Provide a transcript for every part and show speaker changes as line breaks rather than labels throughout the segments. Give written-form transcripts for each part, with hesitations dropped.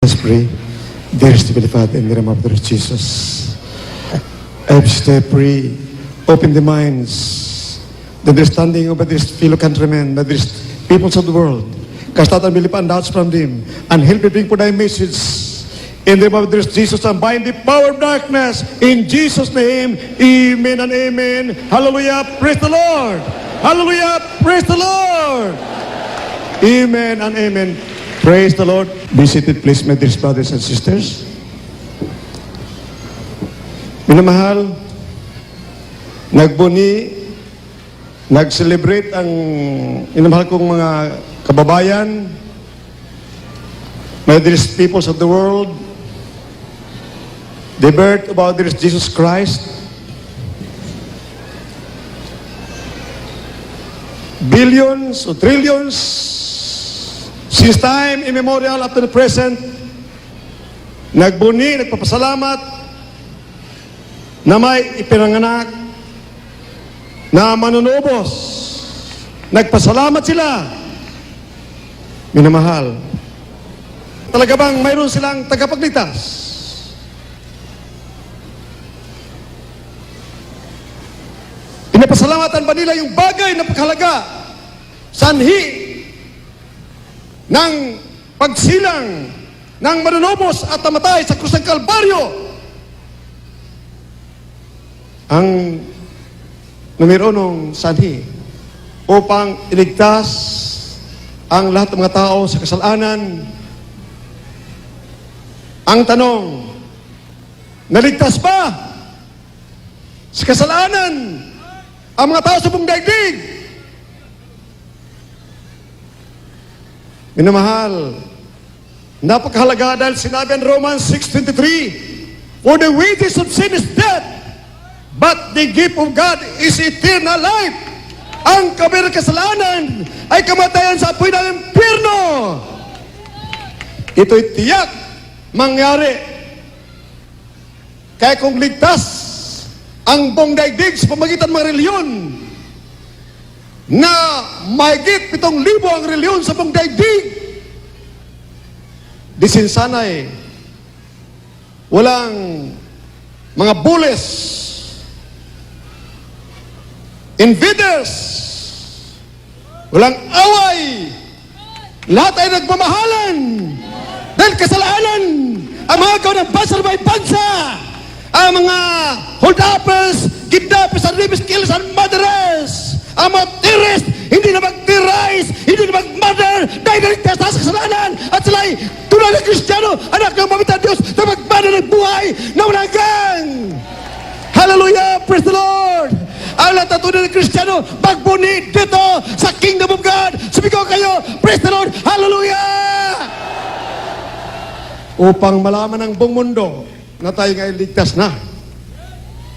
Let's pray. Dearest Heavenly Father, in the name of the Lord Jesus, I just pray, open the minds, the understanding of these fellow countrymen, of these peoples of the world, cast out unbelief and doubts from them, and help me bring for thy message. In the name of the Lord Jesus, and bind the power of darkness. In Jesus' name, amen and amen. Hallelujah, praise the Lord. Hallelujah, praise the Lord. Amen and amen. Praise the Lord. Be seated, please, my dear brothers and sisters. Minamahal, nagbuni, nag-celebrate ang minamahal kong mga kababayan, my dearest peoples of the world, the birth of our dearest Jesus Christ. Billions or trillions since time immemorial up to the present, nagbuni, nagpapasalamat na may ipinanganak na manunubos. Nagpasalamat sila. Minamahal, talaga bang mayroon silang tagapagligtas? Pinapasalamatan ba nila yung bagay na pagkahalaga, sanhi ng pagsilang ng manunubos at namatay sa krus ng Kalbaryo? Ang numero unong sanhi upang iligtas ang lahat ng mga tao sa kasalanan. Ang tanong, naligtas ba sa kasalanan ang mga tao sa buong daigdig? Minamahal, napakahalaga dahil sinabi ang Romans 6:23, for the wages of sin is death, but the gift of God is eternal life. Ang kabirang kasalanan ay kamatayan sa apoy ng impyerno. Ito'y tiyak mangyari. Kaya kung ligtas ang buong daigdig sa pamagitan ng mga reliyon, na mahigit 7,000 ang reliyon sa buong daigdig, disinsanay, walang mga bules, invaders, walang away, lahat ay nagmamahalan dahil kasalanan. Ang mga kaunang basar may bansa, ang mga hold-uppers, kidnappers, and rapist, killers, and murderers, ang mga terrorist, hindi na mag-terrorize, hindi na mag-murder, dahil naligtas na sa kasalanan, at sila'y tunay na Kristiyano, anak ng mamitan Diyos, na magmana ng buhay na walang hanggan. Hallelujah, praise the Lord. Ang lahat ng tunay na Kristiyano, magbuni dito sa Kingdom of God. Sumigaw kayo, praise the Lord, hallelujah. Upang malaman ng buong mundo na tayo ngayon ligtas na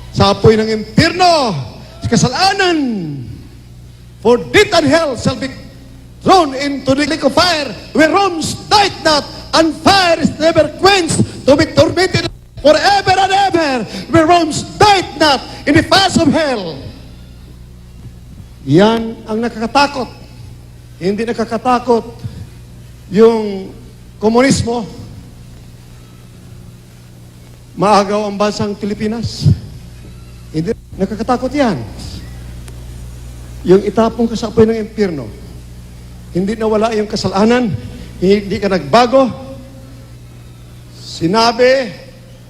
sa apoy ng impyerno, sa kasalanan. For death and hell shall be thrown into the lake of fire, where worms died not, and fire is never quenched, to be tormented forever and ever, where worms died not in the fires of hell. Yan ang nakakatakot. Hindi nakakatakot yung komunismo. Maagaw ang bansang Pilipinas. Hindi nakakatakot yan. Yung itapong ka sa apoy ng impyerno, hindi nawala yung kasalanan, hindi ka nagbago. Sinabi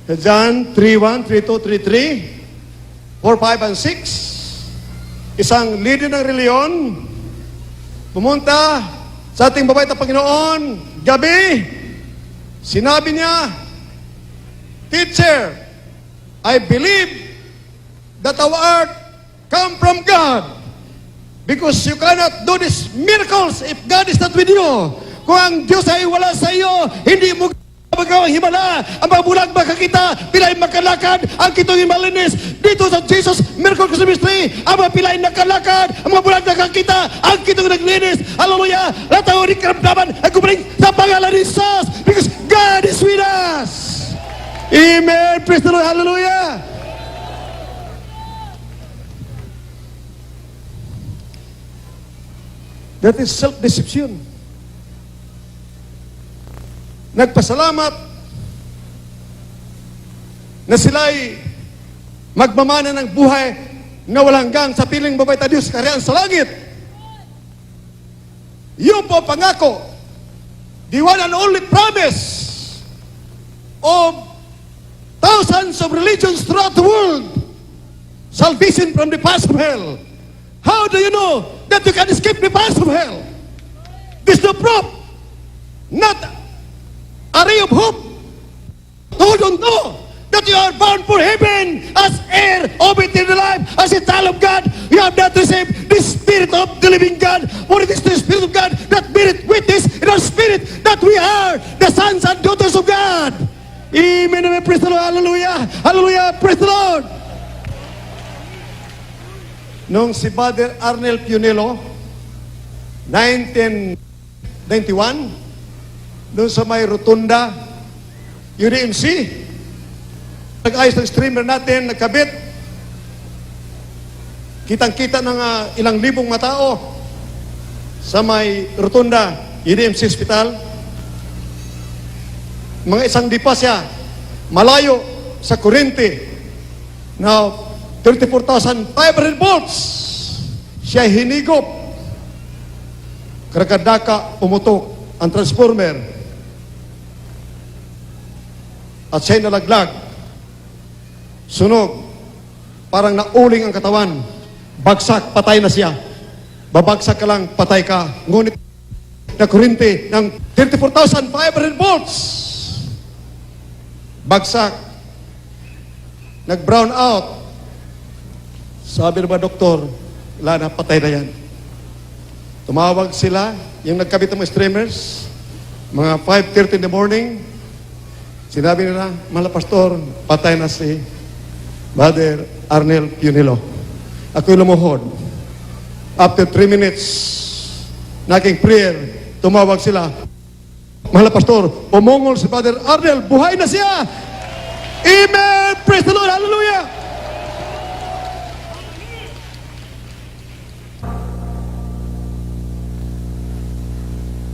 sa John 3:1, 3:2, 3:3, 4, 5, and 6, isang leader ng reliyon pumunta sa ating babayt na Panginoon gabi. Sinabi niya, Teacher, I believe that our art come from God. Because you cannot do these miracles if God is not with you. Kung ang Diyos ay wala sa iyo, hindi mo magawang himala. Ang mga bulag makakita, pilay makalakad, ang kitong malinis. Dito sa Jesus Miracle Christmas Tree, ang mga pilay nakalakad, ang mga bulag nakakita, ang kitong naglinis. Hallelujah! Lahat ang uling karamdaman ay kumaling sa pangalan ni Jesus. Because God is with us. Amen. Praise the Lord. Hallelujah. That is self-deception. nagpasalamat na sila'y magmamana ng buhay na walang hanggang sa piling babay ta Diyos kaharian sa langit. Yun po pangako, the one and only promise of thousands of religions throughout the world, salvation from the paths of hell. How do you know that you can escape the paths of hell? This is the proof, not a ray of hope. Hold on to that you are bound for heaven as heir of eternal life, as a child of God. You have not received the Spirit of the living God, for it is the Spirit of God that beareth witness in our spirit that we are the sons and daughters of God. Amen. Amen. Praise the Lord. Hallelujah. Hallelujah. Praise the Lord. Nung si Father Arnel Pionelo, 1991, doon sa may rotunda, UDMC, nag-ayos ng streamer natin, nagkabit. Kitang-kita ng ilang libong matao sa may rotunda, UDMC Hospital. Mga isang dipa siya, malayo sa kuryente. Now, 34,500 volts. Siya hinigop. Karakadaka, umutok ang transformer. At siya'y nalaglag. Sunog. Parang nauling ang katawan. Bagsak, patay na siya. Babagsak ka lang, patay ka. Ngunit na kuryente ng 34,500 volts. Bagsak. Nag-brown out. Sabi ng mga doktor, wala na, patay na yan. Tumawag sila, yung nagkabit ng mga streamers, mga 5:30 in the morning. Sinabi nila, mahal na pastor, patay na si Father Arnel Pionelo. Ako'y lumuhod. After 3 minutes, naging prayer, tumawag sila. Mahal na pastor, umungol si Father Arnel, buhay na siya! Amen! Praise the Lord! Hallelujah!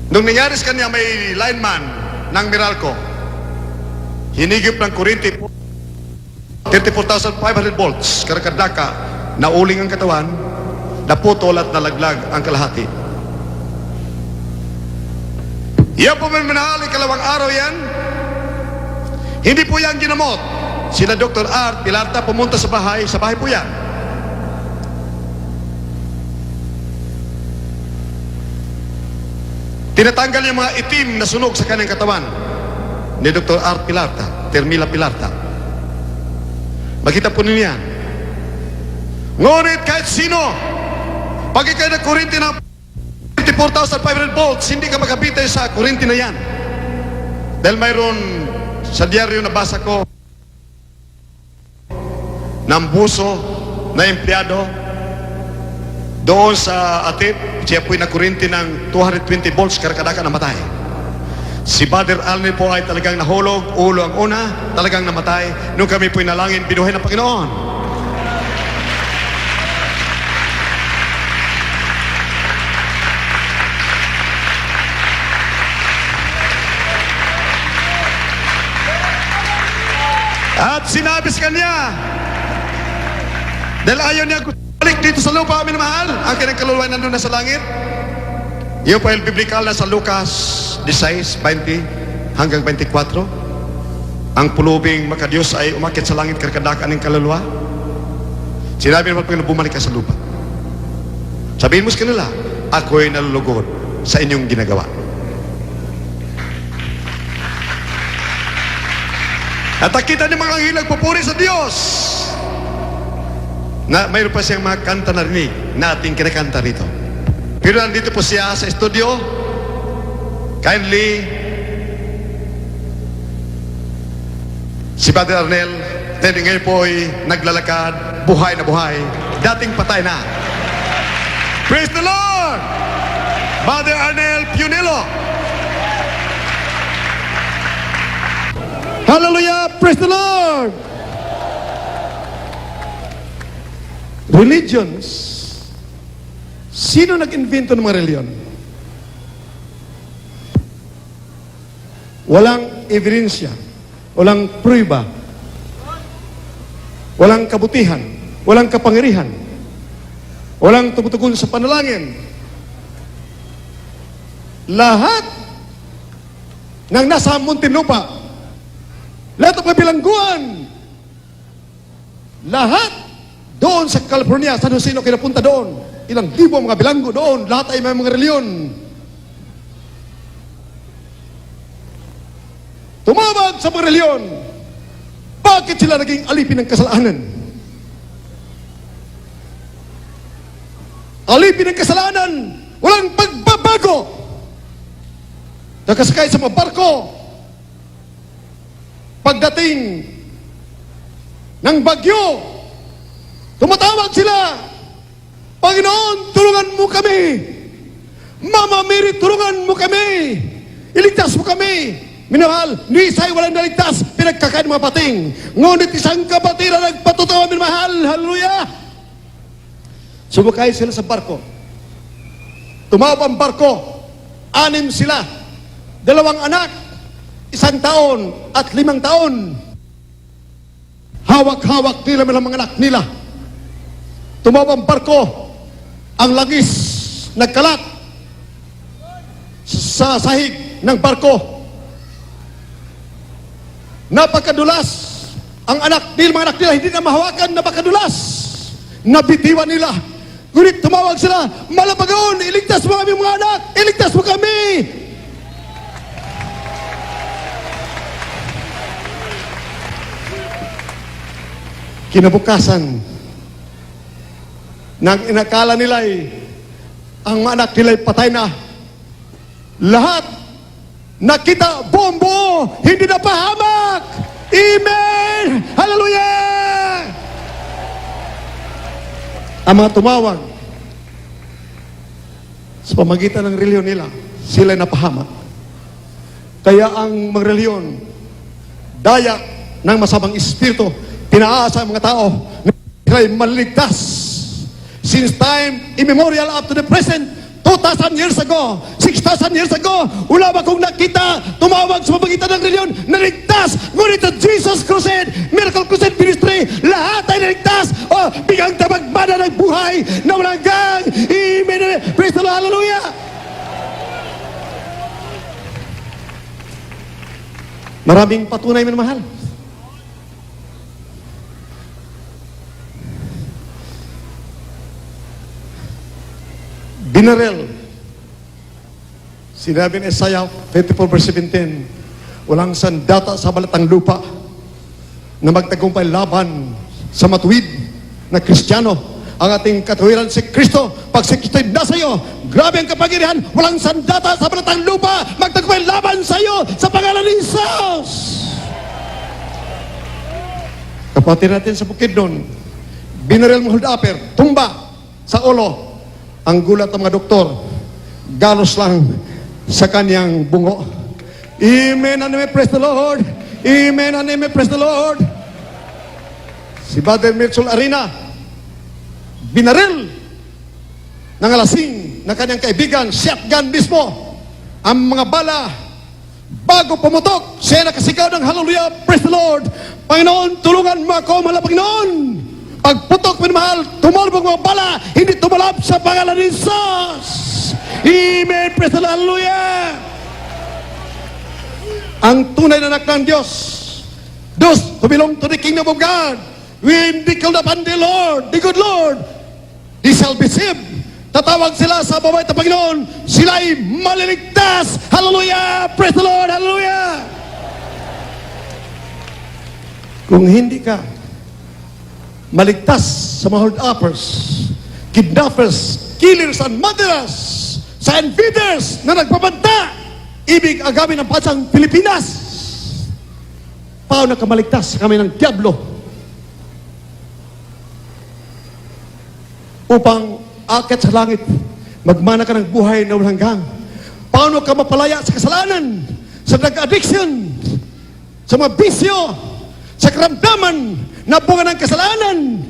Nung nangyari sa kanya, may lineman ng Meralco. Hinigip ng kuryente 34,500 volts, karakadaka, nauling ang katawan, naputol at nalaglag ang kalahati. Yan po manahal, ikalawang araw yan. Hindi po yan ginamot. Sila Dr. Art Pilarta pumunta sa bahay po yan. Tinatanggal yung mga itim na sunog sa kanyang katawan ni Dr. Art Pilarta, Termila Pilarta. Makita po ninyo yan. Ngunit kahit sino, pag ikay na kurinti ng 34,500 volts, hindi ka makapitay sa kurinti na yan. Dahil mayroon sa dyaryo na basa ko ng buso na empleyado doon sa Atip, siya po'y nakurinti ng 220 volts, karakadaka namatay. Si Father Arnel po ay talagang nahulog, ulo ang una, talagang namatay. Nung kami po'y nalangin, binuhay ng Panginoon. At sinabi sa kanya, dahil ayaw niya balik dito sa lupa, amin mahal, ang kanyang kaluluwa nandun na sa langit. Yung pa biblikal na sa Lucas 16:20 hanggang 24. Ang pulubing makadiyos ay umakit sa langit, karkadakan ng kaluluwa. Sinabi naman Panginoon, bumalik ka sa lupa. Sabihin mo sa kanila, ako'y nalulugod sa inyong ginagawa. At nakita niyo mga anghel nagpupuri sa Diyos. Na mayroon pa siyang mga kanta na rinig na ating kinakanta rito. Pero nandito po siya sa studio. Kindly, si Father Arnel, dahil ngayon po ay naglalakad, buhay na buhay, dating patay na. Praise the Lord! Father Arnel Pionelo. Hallelujah! Praise the Lord! Religions. Sino nag-invento ng mga reliyon? walang ebidensya, walang prueba, walang kabutihan, walang kapangyarihan, walang tumutugon sa panalangin. Lahat ng nasa Muntinlupa, lahat ng mga bilangguan, lahat doon sa California, San Jose, kinapunta doon. Ilang libo ang mga bilanggo doon, lahat ay may mga reliyon. Tumawag sa mga reliyon. Bakit sila naging alipin ng kasalanan? Alipin ng kasalanan, walang pagbabago. Nakasakay sa mga barko, pagdating ng bagyo, tumatawag sila, Panginoon, tulungan mo kami. Mama Mary, tulungan mo kami. Iligtas mo kami. Minahal, ni Isay walang naligtas, pinagkakain mga pating. Ngunit isang kapatid na nagpatutuwa, minahal, hallelujah. Sumakay sila sa barko. Tumawag ang barko, 6 sila, 2 anak, 1 taon at 5 taon. Hawak-hawak nila mga anak nila. Tumawag ang barko, ang langis nagkalat sa sahig ng barko. Napakadulas ang mga anak nila, hindi na mahawakan, napakadulas. Nabitiwan nila. Ngunit tumawag sila, Malabagon, iligtas mo kami mga anak, iligtas mo kami. Kinabukasan, nang inakala nila ang mga anak nila patay na, lahat nakita bombo, hindi na pahamak. Amen! Hallelujah! Ang mga tumawag sa pamagitan ng reliyon nila, sila napahamak. Kaya ang mga reliyon, daya ng masamang espiritu, tinaasa ang mga tao na sila'y maliligtas. Since time immemorial up to the present, 2,000 years ago, 6,000 years ago, wala ba kong nakita tumawag sa pamagitan ng reliyon na ligtas? Ngunit sa Jesus Crusade, Miracle Crusade Ministry, lahat ay naligtas. O, bigang tabagbada ng buhay na walang gang. Amen. Praise the Lord. Hallelujah. Maraming patunay, minamahal. Binarel. Sinabi ni Isaiah 54 verse 17, walang sandata sa balatang lupa na magtagumpay laban sa matuwid na Kristiyano. Ang ating katuwiran si Kristo, pag si Kristo'y nasa iyo, grabe ang kapangyarihan, walang sandata sa balatang lupa magtagumpay laban sa iyo sa pangalan ni Jesus. Kapatid natin sa bukid doon, binarel mo hold upper, tumba sa ulo. Ang gulat ng mga doktor, galos lang sa kanyang bungo. Amen and amen, praise the Lord. Amen and amen, praise the Lord. Si Brother Mitchell Arena, binaril ng alasing na kanyang kaibigan, shotgun mismo. Ang mga bala, bago pumutok, siya nakasigaw ng hallelujah, praise the Lord. Panginoon, tulungan mo ako, mahal na Panginoon. Pagputok, minamahal, tumalbog mga bala, hindi tumalab sa pangalan ni Jesus. Amen, praise the Lord, hallelujah. Ang tunay na anak ng Diyos, those who belong to the kingdom of God, when they called upon the Lord, the good Lord, they shall be saved. Tatawag sila sa mabait na Panginoon, sila'y maliligtas. Hallelujah, praise the Lord, hallelujah. Kung hindi ka maligtas sa mga hold-uppers, kidnappers, killers, and murderers, sign feeders na nagpapanta, ibig agawin ng bansang Pilipinas. Paano ka maligtas sa kami ng Diablo? Upang akit sa langit, magmana ka ng buhay na walang hanggang. Paano ka mapalaya sa kasalanan, sa drug-addiction, sa mga bisyo, sa karamdaman na bunga ng kasalanan?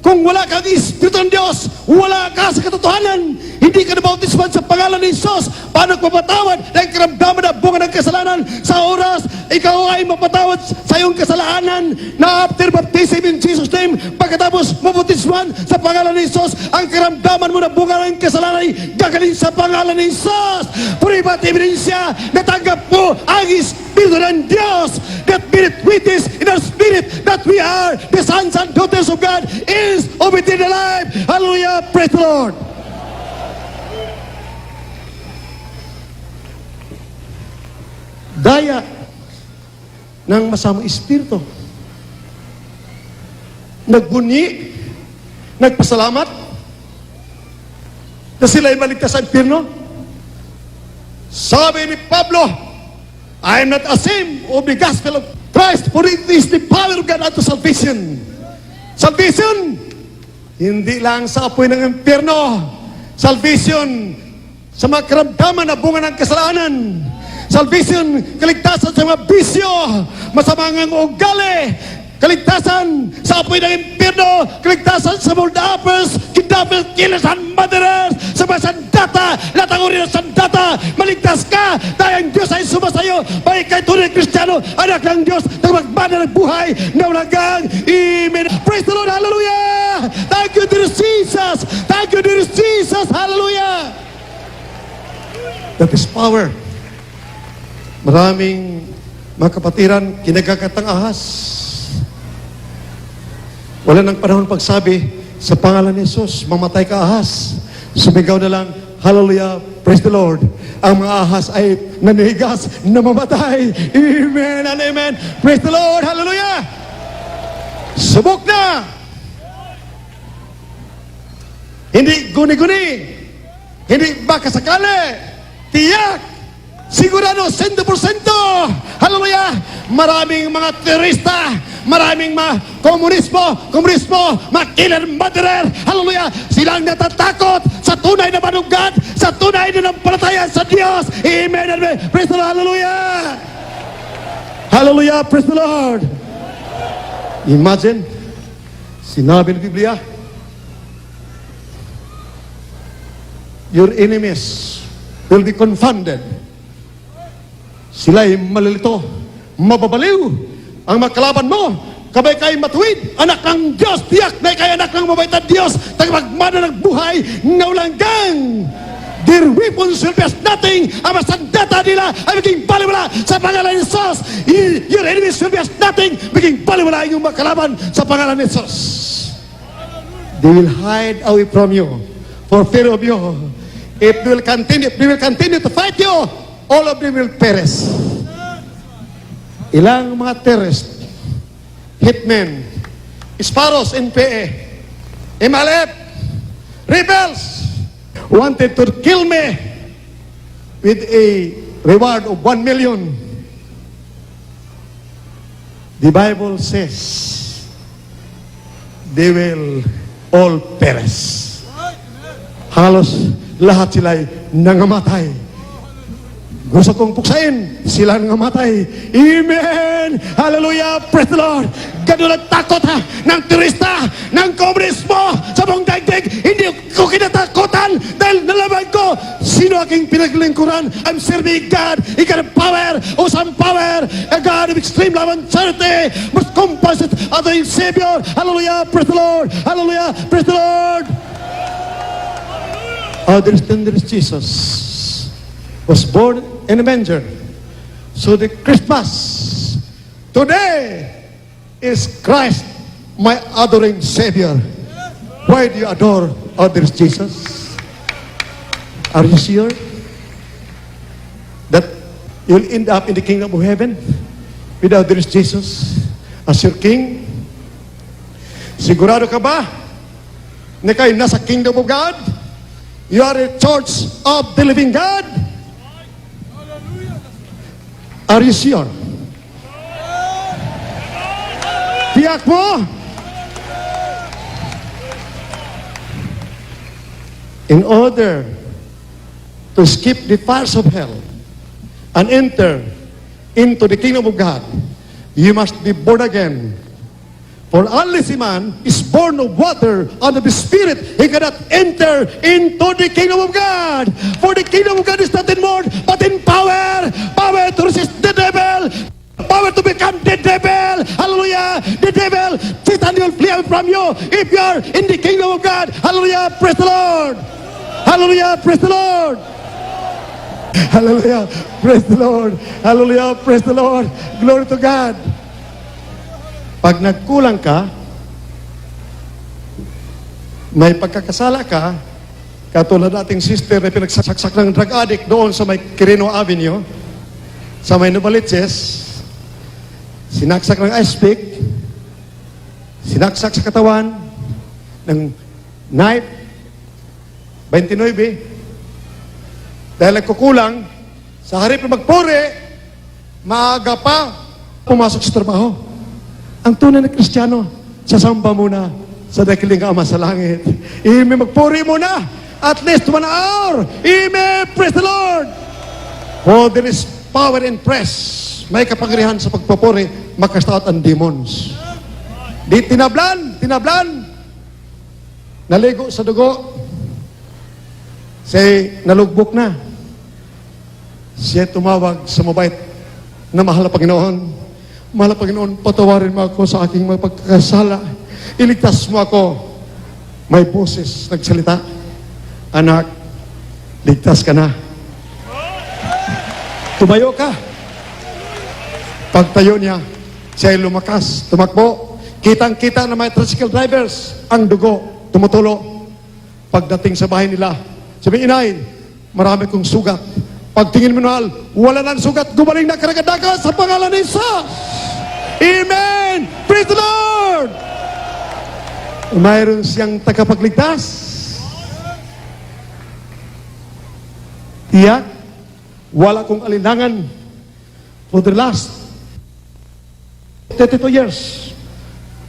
Kung wala kang Espiritu ng Diyos, wala ka sa katotohanan, hindi ka nabautisman sa pangalan ni Jesus, paano mapatawad ng karamdaman na bunga ng kasalanan sa oras ikaw ay mapatawad sa iyong kasalanan na after baptism in Jesus' name, pagkatapos mabautisman sa pangalan ni Jesus, ang karamdaman mo na bunga ng kasalanan ay gagaling sa pangalan ni Jesus. Puribat ebidensya, natanggap mo ang Espiritu ng Diyos that beareth witness in our spirit that we are the sons and daughters of God is of eternal life. Hallelujah, praise the Lord. Daya ng masamang espiritu. Nagbunyi, nagpasalamat na sila ay maligtas sa impyerno. Sabi ni Pablo, I am not ashamed of the gospel of Christ, for it is the power of God unto salvation. Salvation, hindi lang sa apoy ng impyerno. Salvation, sa mga karamdaman na bunga ng kasalanan. Salvation, kaligtasan sa mga bisyo, masamang ugali. Kaligtasan sa apoy ng impyerno, kaligtasan sa mga uppers, kidnappers, killers, and murderers, sa mga sandata, latanguri ng sandata, maligtas ka dahil ang Diyos ay sumasayo, may kay tunay na Kristiyano, anak ng Diyos, na magmana ng buhay na walagang Amen. Praise the Lord, hallelujah! Thank you, dear Jesus! Thank you, dear Jesus, hallelujah! That is power. Maraming mga kapatiran, kinagakatang ahas. Wala nang panahon pagsabi, sa pangalan ni Jesus, mamatay ka ahas. Sumigaw na lang, hallelujah, praise the Lord. Ang mga ahas ay nanihigas na mamatay. Amen and amen. Praise the Lord, hallelujah. Subok na. Hindi guni-guni. Hindi baka sakali. Tiyak. Sigurado, 100%. Hallelujah. Maraming mga terorista, maraming mga komunismo, mga killer, murderer. Hallelujah. Silang natatakot sa tunay na manugad, sa tunay na nampalataya sa Diyos. Amen. Amen. Praise the Lord. Hallelujah. Hallelujah. Praise the Lord. Imagine, sinabi ng Biblia, your enemies will be confounded. Sila'y malilito, mababaliw. Ang makalaban mo, kabay kay matuwid, anak ng Diyos, tiyak na kay anak ng mabait na Diyos, tagapagmana ng buhay, ngaulangang. Their weapons will be as nothing. Ang masandata nila ay maging baliwala sa pangalan ni Jesus. Your enemies will be as nothing, maging baliwala yung makalaban sa pangalan ni Jesus. They will hide away from you for fear of you. If they will continue to fight you, all of them will perish. Ilang mga terrorists, hitmen, sparrows, NPA, MLF, rebels, wanted to kill me with a reward of 1 million. The Bible says they will all perish. Halos lahat sila'y nangamatay. Gusto kong puksain, sila nangamatay. Amen! Hallelujah! Praise the Lord! Ganun ang takot ng turista, ng komunismo sa buong daigdig. Hindi ko kinatakutan dahil nalaman ko sino aking pinaglingkuran. I'm serving God. He got power, awesome power, a God of extreme love and charity, must compensate other Savior. Hallelujah! Praise the Lord! Hallelujah! Praise the Lord! Our dear Jesus was born in a manger. So the Christmas today is Christ, my adoring Savior. Why do you adore our dear Jesus? Are you sure that you'll end up in the kingdom of heaven with our dear Jesus as your King? Sigurado ka ba na kayo nasa kingdom of God? You are a church of the living God? Are you sure? Tiyak mo? In order to skip the fires of hell and enter into the kingdom of God, you must be born again For unless a man is born of water and of the Spirit, he cannot enter into the kingdom of God. For the kingdom of God is not in word, but in power. Power to resist the devil. Power to become the devil. Hallelujah. The devil, Satan will flee away from you if you are in the kingdom of God. Hallelujah. Praise the Lord. Hallelujah. Praise the Lord. Hallelujah. Praise the Lord. Hallelujah. Praise the Lord. Glory to God. Pag nagkulang ka, may pagkakasala ka, katulad nating sister na pinagsaksak ng drug addict doon sa may Quirino Avenue, sa may Novaliches, sinaksak ng ice pick, sinaksak sa katawan ng knife, 29, dahil nagkukulang, sa harip na magpuri, maaga pa, pumasok sa trabaho. Ang tunay na Kristiyano, sasamba muna sa dakiling Ama sa langit. Amen. Magpuri muna. At least 1 hour. Amen. Praise the Lord. For there is power in press. May kapangyarihan sa pagpupuri, makastout ang demons. Di tinablan. Naligo sa dugo. Say, nalugbok na. Siya tumawag sa mabait na mahal na Panginoon. Mahal na Panginoon, patawarin mo ako sa aking mga pagkakasala. Iligtas mo ako. May boses nagsalita. Anak, ligtas ka na. Tumayo ka. Pagtayo niya, siya ay lumakas, tumakbo. Kitang-kita na may tricycle drivers. Ang dugo, tumutulo. Pagdating sa bahay nila, sabi, inay, marami kong sugat. Pagtingin mo mahal, wala nang sugat, gumaling na karagadaga sa pangalan ni Jesus. Amen! Praise the Lord! Mayroon siyang tagapagligtas. Tiyak, wala kong alinlangan for the last 32 years.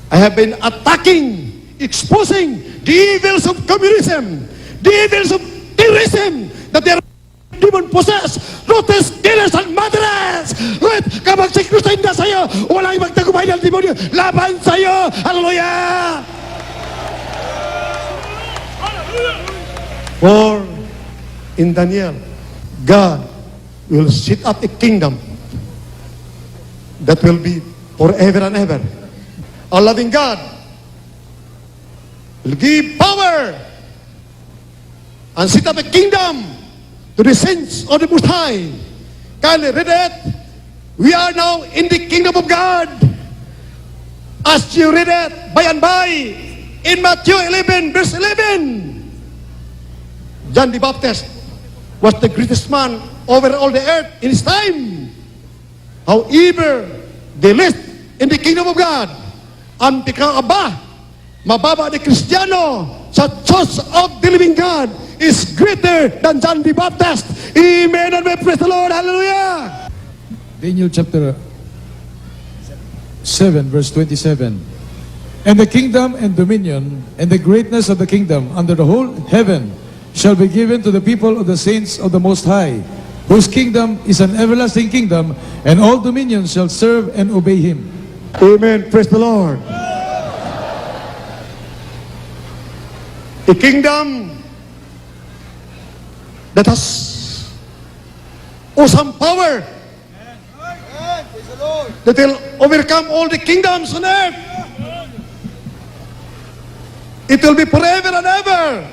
I have been attacking, exposing the evils of communism, the evils of terrorism, that they are demon-possessed, ruthless killers and murderers. Wait, kapag si Kristo hindi sa'yo, walang magtagumpay ng demonyo laban sa'yo. Hallelujah! For in Daniel, God will set up a kingdom that will be forever and ever. A loving God will give power and set up a kingdom to the saints of the Most High. Kindly read it. We are now in the kingdom of God. As you read it by and by, in Matthew 11, verse 11, John the Baptist was the greatest man over all the earth in his time. However, the least in the kingdom of God, ang pikakaba, mababa ni Kristiyano sa Church of the Living God, is greater than John the Baptist. Amen and may praise the Lord. Hallelujah.
Daniel chapter 7 verse 27. And the kingdom and dominion and the greatness of the kingdom under the whole heaven shall be given to the people of the saints of the Most High, whose kingdom is an everlasting kingdom, and all dominions shall serve and obey him.
Amen. Praise the Lord. A kingdom that has awesome power that will overcome all the kingdoms on earth. It will be forever and ever.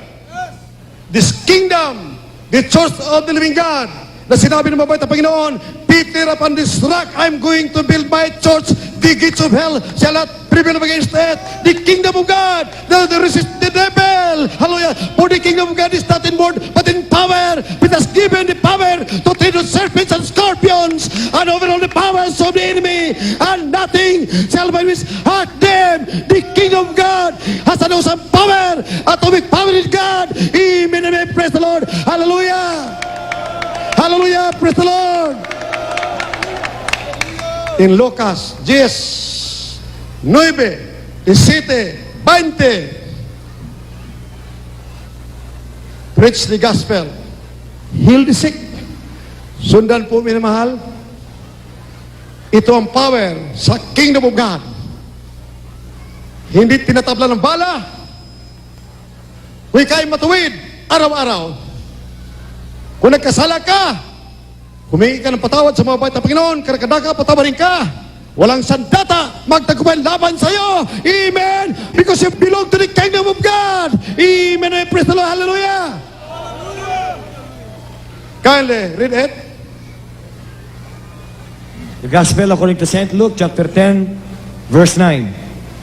This kingdom, the Church of the Living God, na sinabi ng mabait na Panginoon, Peter, upon this rock, I'm going to build my church. The gates of hell shall not prevail against it. The kingdom of God, the resist the devil. Hallelujah. For the kingdom of God is not in word, but in power. It has given the power to tread on serpents and scorpions and over all the powers of the enemy. And nothing shall by which hurt them. The kingdom of God has an awesome power. Atomic power in God. Amen. Amen. Praise the Lord. Hallelujah. Hallelujah. Praise the Lord. In Lucas 10, 9, 17, 20, preach the gospel, heal the sick. Sundan po, minamahal. Ito ang power sa kingdom of God. hindi tinatabla ng bala, kung ika'y matuwid araw-araw, kung nagkasala ka, humingi ka ng patawad sa mga bait na Panginoon, karakadaka, patawarin ka. Walang sandata magtagumpay laban sa iyo. Amen. Because you belong to the kingdom of God. Amen. Praise the Lord. Hallelujah. Kindly read it.
The Gospel according to St. Luke, chapter 10, verse 9.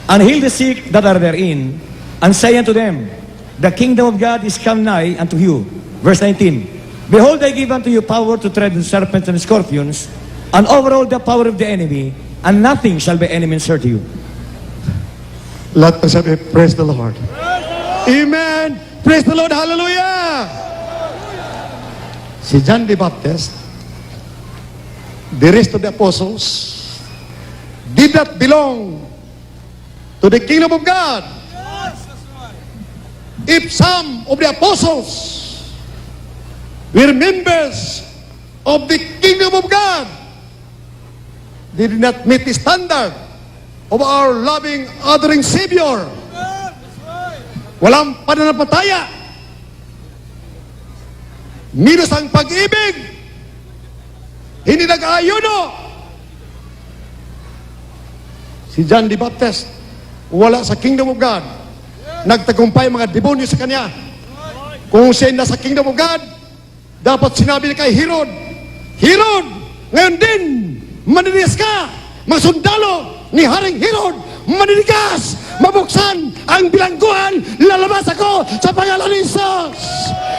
And heal the sick that are therein, and say unto them, the kingdom of God is come nigh unto you. Verse 19. Behold, I give unto you power to tread on serpents and scorpions, and over all the power of the enemy, and nothing shall by any means hurt you.
Lahat ng sabi, praise the Lord. Amen. Praise the Lord. Hallelujah. Si John the Baptist, the rest of the apostles, did not belong to the kingdom of God. If some of the apostles were members of the kingdom of God, they did not meet the standard of our loving, adoring Savior. Walang pananampalataya. Minus ang pag-ibig. Hindi nag-aayuno. Si John the Baptist, wala sa kingdom of God. Nagtagumpay mga demonyo sa kanya. Kung siya nasa kingdom of God, dapat sinabi niya kay Herod, Herod, ngayon din, maninigas ka, mga sundalo ni Haring Herod, maninigas, mabuksan ang bilangguan, lalabas ako sa pangalan ni Jesus.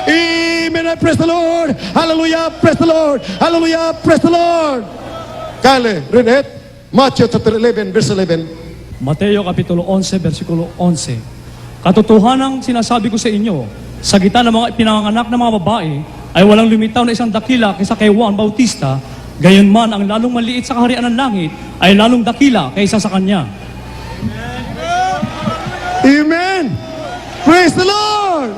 Amen. Praise the Lord. Hallelujah. Praise the Lord. Hallelujah. Praise the Lord. Kyle, read it. Matthew chapter 11, verse 11.
Mateo Kapitulo 11, versikulo 11. Katotohanang sinasabi ko sa inyo, sa gitna ng mga pinanganak na mga babae, ay walang lumitaw na isang dakila kaysa kay Juan Bautista, gayon man ang lalong maliit sa kaharian ng langit, ay lalong dakila kaysa sa kanya.
Amen. Praise the Lord.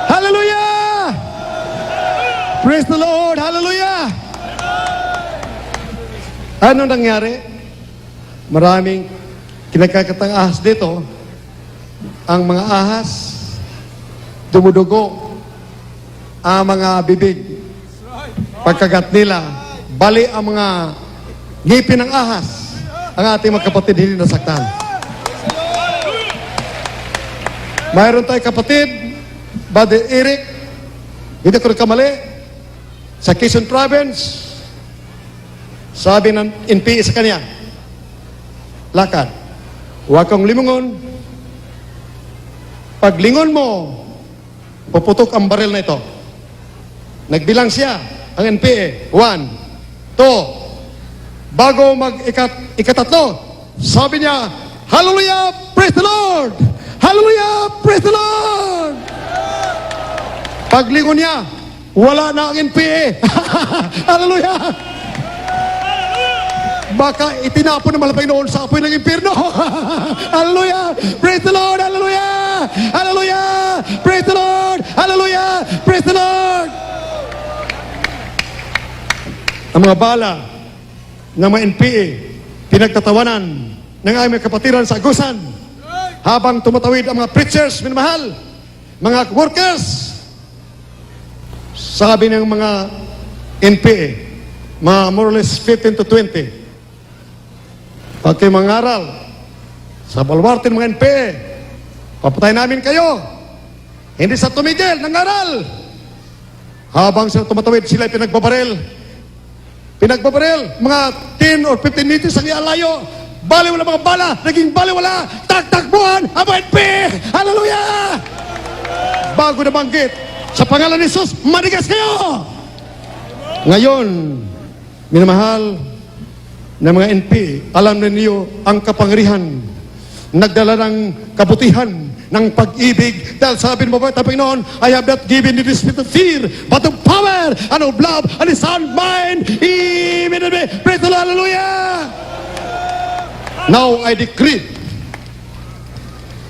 Hallelujah. Praise the Lord. Hallelujah. Ano nangyari? Maraming kinakakatang ahas dito. Ang mga ahas, dumudugo ang mga bibig. Pagkagat nila, bali ang mga ngipin ng ahas. Ang ating mga kapatid hindi nasaktan. Mayroon tayong kapatid, Brother Eric, hindi ko kamali, sa Quezon Province, sabi ng NPA sa kanya, lakad, huwag kang limungon. Pag lingon mo, puputok ang baril na ito. Nagbilang siya, ang NPA, 1, 2, bago ikatatlo, sabi niya, Hallelujah, praise the Lord! Hallelujah, praise the Lord! Paglingon niya, wala na ang NPA. Hallelujah! Baka itinapon na malapay noon sa apoy ng impyerno. Hallelujah! Praise the Lord! Hallelujah! Hallelujah! Praise the Lord! Hallelujah! Praise the Lord! Ang mga bala ng mga NPA, pinagtatawanan ng aming kapatiran sa Agusan, habang tumatawid ang mga preachers, minamahal, mga workers, sabi ng mga NPA, mga more or less 15 to 20, pag kayo mangaral sa baluarte ng mga NPA, papatay namin kayo. Hindi sa tumigil, nangaral. Habang sila tumatawid, sila pinagbabaril. Mga 10 or 15 meters ang ialayo. Bali wala mga bala, naging bali wala. Takbuhan ang mga NPA. Hallelujah! Bago na banggit, sa pangalan ni Jesus, manigas kayo! Ngayon, minamahal na mga NPA, alam na niyo ang kapangyarihan, nagdala ng kabutihan, ng pag-ibig, dahil sabi ng babae ng Panginoon, I have not given you the spirit of fear, but of power, and of love, and a sound mind. Amen. Praise the Lord. Hallelujah. Now I decree,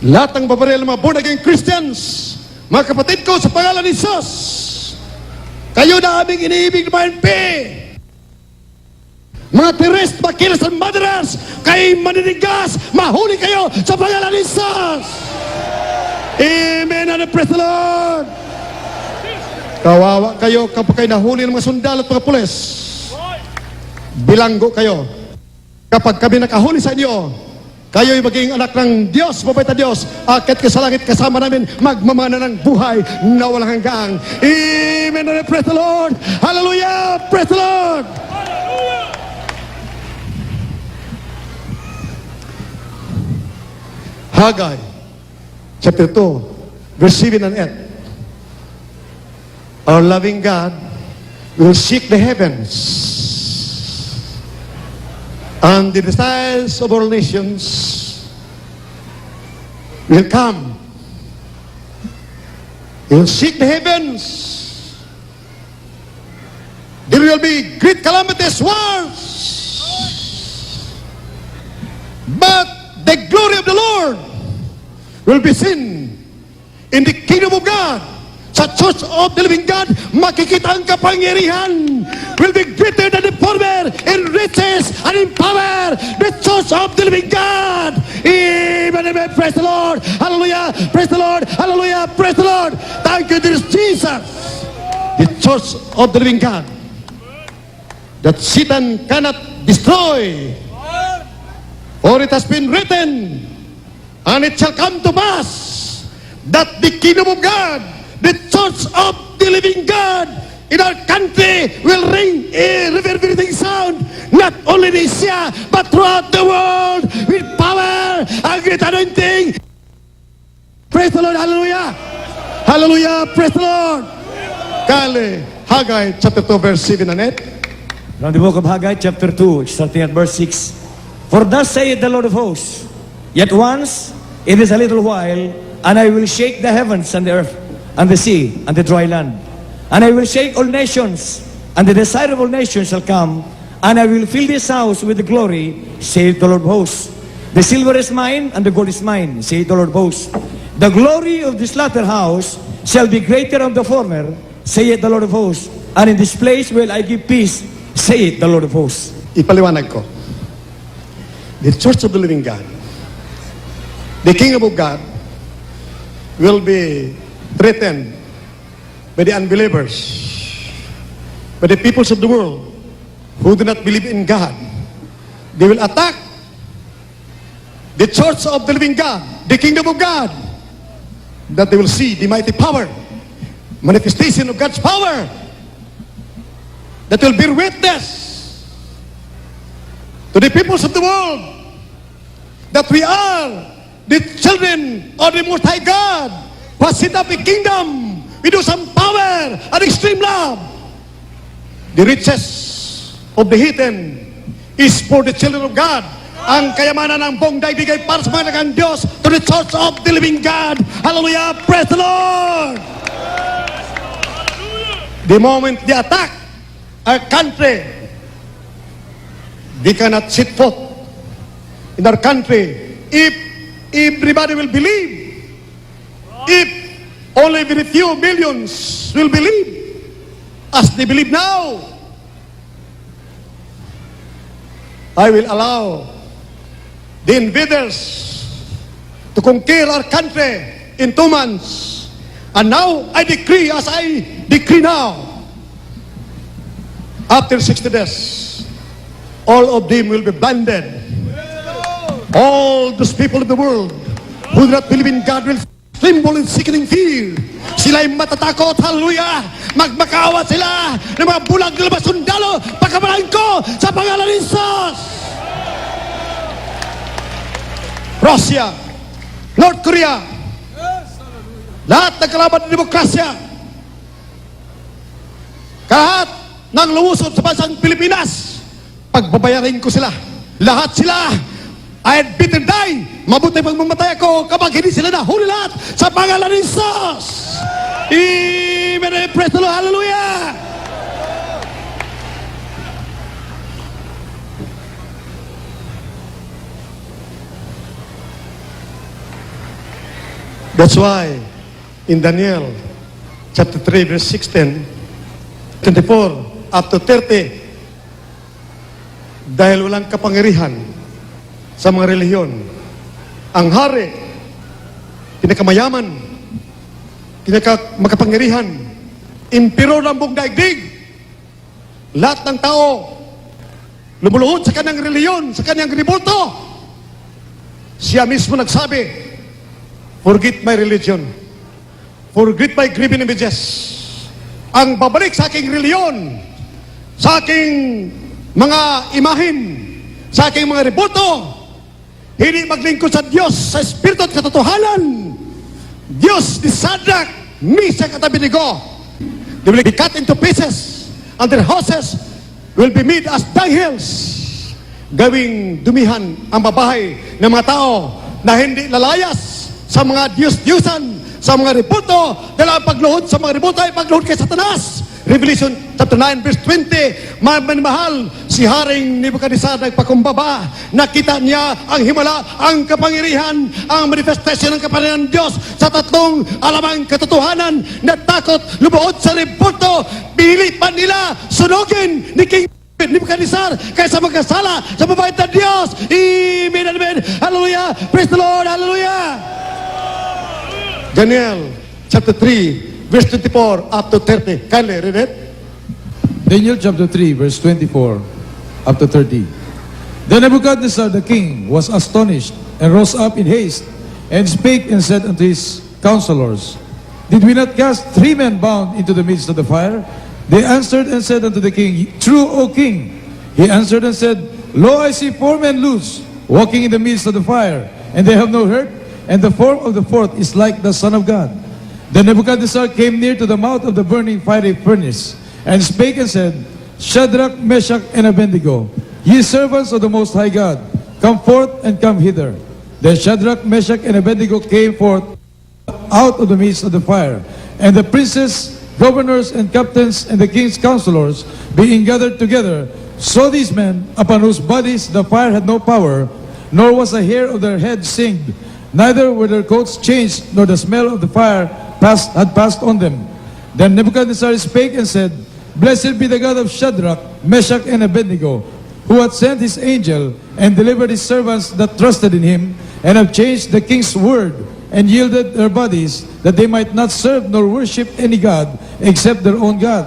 lahat ng babaril ng mga born again Christians, mga kapatid ko, sa pangalan ni Jesus, kayo na aming iniibig na mga NPA. Mga terrorist, makilas at murderers, kay maninigas, mahuli kayo sa pangalan ni Jesus. Amen and praise the Lord. Kawawa kayo kapag kayo nahuli ng mga sundalo at mga pulis. Bilanggo kayo. Kapag kami nakahuli sa inyo, kayo'y maging anak ng Diyos, mabait na Diyos. Akit ka sa langit, kasama namin, magmamana ng buhay na walang hanggang. Amen and praise the Lord. Hallelujah, praise the Lord. Haggai, chapter 2, verse 7 and 8. Our loving God will shake the heavens, and the desires of all nations will come. He will shake the heavens. There will be great calamities, wars. But the glory of the Lord will be seen in the kingdom of God. Sa church of the living God, makikita ang kapangyarihan will be greater than the former in riches and in power. The church of the living God. Amen, amen. Praise the Lord. Hallelujah. Praise the Lord. Hallelujah. Praise the Lord. Thank you, dear Jesus. The church of the living God that Satan cannot destroy. For it has been written, and it shall come to pass that the kingdom of God, the church of the living God in our country will ring a reverberating sound, not only in Asia, but throughout the world with power and great anointing. Praise the Lord, hallelujah. Hallelujah, praise the Lord. Kale, Haggai chapter 2 verse 7 and 8.
From the book of Haggai, chapter 2, starting at verse 6. For thus saith the Lord of hosts, yet once, it is a little while, and I will shake the heavens and the earth, and the sea, and the dry land. And I will shake all nations, and the desirable nations shall come, and I will fill this house with the glory, saith the Lord of hosts. The silver is mine, and the gold is mine, saith the Lord of hosts. The glory of this latter house shall be greater than the former, saith the Lord of hosts. And in this place will I give peace, saith the Lord of hosts.
Ipaliwanag ko. The church of the living God, the kingdom of God, will be threatened by the unbelievers, by the peoples of the world who do not believe in God. They will attack the church of the living God, the kingdom of God, that they will see the mighty power, manifestation of God's power, that will bear witness to the peoples of the world that we are the children of the Most High God, who has set up a kingdom with some power and extreme love. The riches of the heathen is for the children of God. Ang kayamanan ng buong daigdig ay para sa mga ng Diyos, to the church of the living God. Hallelujah! Praise the Lord! The moment they attack our country, they cannot sit foot in our country if everybody will believe. If only very few millions will believe as they believe now, I will allow the invaders to conquer our country in 2 months. And now I decree, as I decree now, after 60 days, all of them will be blinded. All those people of the world who do not believe in God will tremble in sickening fear. Sila'y matatakot, hallelujah. Magmakaawa sila ng mga bulag na labas sundalo. Pagkamalain ko sa pangalan ni Jesus. Russia, North Korea, lahat ng kalaban ng demokrasya, lahat ng lumusot sa bansang Pilipinas, pagbabayarin ko sila. Lahat sila, I had better die. Mabuti pag mamatay ako kapag hindi sila nahuli lahat sa pangalan ni Jesus. Amen. Praise the Lord. Hallelujah. That's why in Daniel chapter 3 verse 16, 24 up to 30, dahil walang kapangyarihan sa mga relihiyon. Ang hari, pinakamayaman, makapangyarihan, impero ng buong daigdig. Lahat ng tao lumuluhod sa kanyang reliyon, sa kanyang ribulto. Siya mismo nagsabi, forget my religion, forget my graven images. Ang babalik sa aking reliyon, sa aking mga imahin, sa aking mga ribulto, hindi maglingkod sa Diyos sa Espiritu at katotohanan. Diyos ni Shadrach, Meshach at Abednego, they will be cut into pieces, and their houses will be made as dunghills. Gawing dumihan ang babahay ng mga tao na hindi lalayas sa mga Diyos-Diyusan, sa mga ribulto, dahil ang pagluhod sa mga ribulto ay pagluhod kay Satanas. Revelation chapter 9 verse 20, mahal, si Haring Nebuchadnezzar nagpakumbaba, nakita niya ang himala, ang kapangyarihan, ang manifestation ng kapangyarihan ng Diyos sa tatlong alamang katotohanan na takot, lumuhod sa ribulto, pinili pa nila sunugin ni King Nebuchadnezzar kaysa magkasala sa mabait na Diyos. Amen, amen, hallelujah, praise the Lord, hallelujah. Daniel chapter 3 verse 24 up to 30. Kindly read it.
Daniel chapter 3, verse 24 up to 30. Then Nebuchadnezzar the king was astonished, and rose up in haste, and spake and said unto his counselors, Did we not cast 3 men bound into the midst of the fire? They answered and said unto the king, True, O king. He answered and said, Lo, I see 4 men loose, walking in the midst of the fire, and they have no hurt, and the form of the fourth is like the Son of God. Then Nebuchadnezzar came near to the mouth of the burning fiery furnace, and spake and said, Shadrach, Meshach, and Abednego, ye servants of the Most High God, come forth and come hither. Then Shadrach, Meshach, and Abednego came forth out of the midst of the fire. And the princes, governors, and captains, and the king's counselors, being gathered together, saw these men, upon whose bodies the fire had no power, nor was a hair of their head singed, neither were their coats changed, nor the smell of the fire had passed on them. Then Nebuchadnezzar spake and said, Blessed be the God of Shadrach, Meshach, and Abednego, who hath sent his angel, and delivered his servants that trusted in him, and have changed the king's word, and yielded their bodies, that they might not serve nor worship any God, except their own God.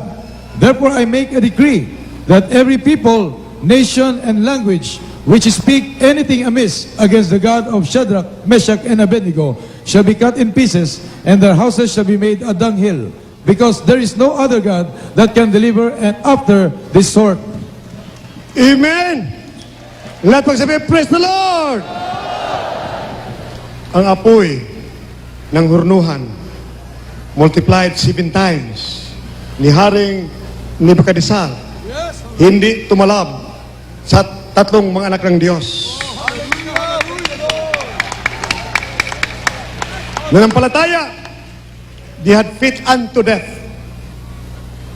Therefore I make a decree, that every people, nation, and language, which speak anything amiss against the God of Shadrach, Meshach, and Abednego, shall be cut in pieces, and their houses shall be made a dunghill, because there is no other God that can deliver and after this sort.
Amen. Lahat magsabi, praise the Lord. Ang apoy ng hurnuhan multiplied 7 times ni Haring Nebuchadnezzar, hindi tumalab sa tatlong mga anak ng Diyos. Nanampalataya, they had fit unto death.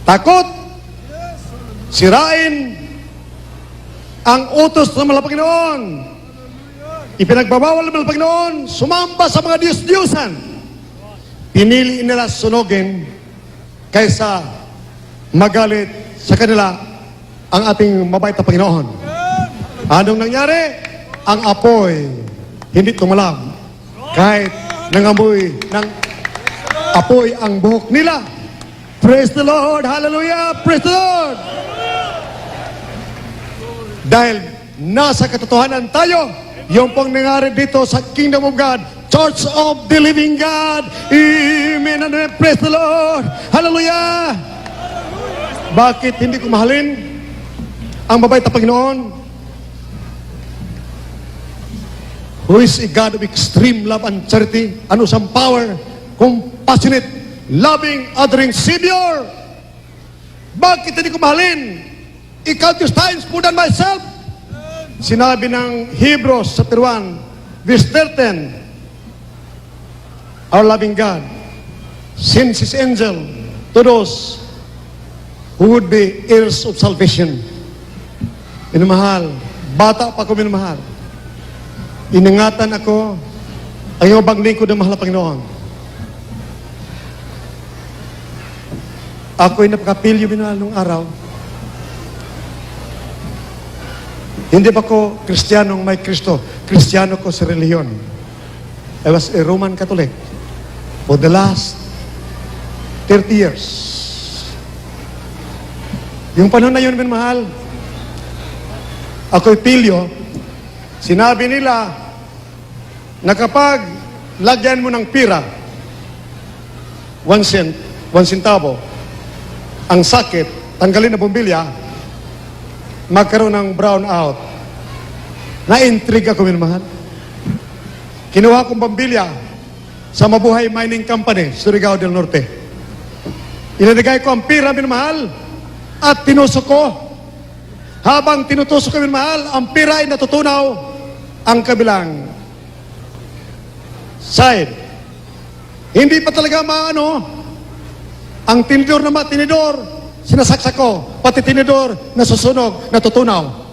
Takot, sirain ang utos ng mga Panginoon. Ipinagbabawal ng mga Panginoon, sumamba sa mga Diyos-Diyosan. Pinili nila sunugin kaysa magalit sa kanila ang ating mabait na Panginoon. Anong nangyari? Ang apoy hindi tumalab kahit nangamoy ng apoy ang buhok nila. Praise the Lord! Hallelujah! Praise the Lord! Dahil nasa katotohanan tayo, yung pong nangyari dito sa Kingdom of God, Church of the Living God. Amen and praise the Lord! Hallelujah! Bakit hindi ko mahalin ang mabait na Panginoon? Who is a God of extreme love and charity, and usang power, compassionate, loving, adoring Savior. Bakit hindi ko mahalin? I count these times more than myself. Sinabi ng Hebrews chapter 1, verse 13, our loving God sends His angel to those who would be heirs of salvation. Minamahal, bata pa ako minamahal. Iningatan ako ang iyong paglingkod ng mahal na Panginoon. Ako'y napakapilyo minahal nung araw. Hindi ba ko Kristiyanong may Kristo? Kristiyano ko sa reliyon. I was a Roman Catholic for the last 30 years. Yung panahon na yun, minamahal, ako'y pilyo, sinabi nila na kapag lagyan mo ng pira, 1 cent, 1 centavo, ang sakit, tanggalin na bumbilya, magkaroon ng brown out. Na-intrigue ako, minamahal. Kinuha kong bambilya sa Mabuhay Mining Company, Surigao del Norte. Inanigay ko ang pira, minamahal, at tinusok ko. Habang tinutusok ko, minamahal, ang pira ay natutunaw ang kabilang side. Hindi pa talaga maano, ang tinidor na matinidor, sinasaksak ko, pati tinidor, nasusunog, natutunaw.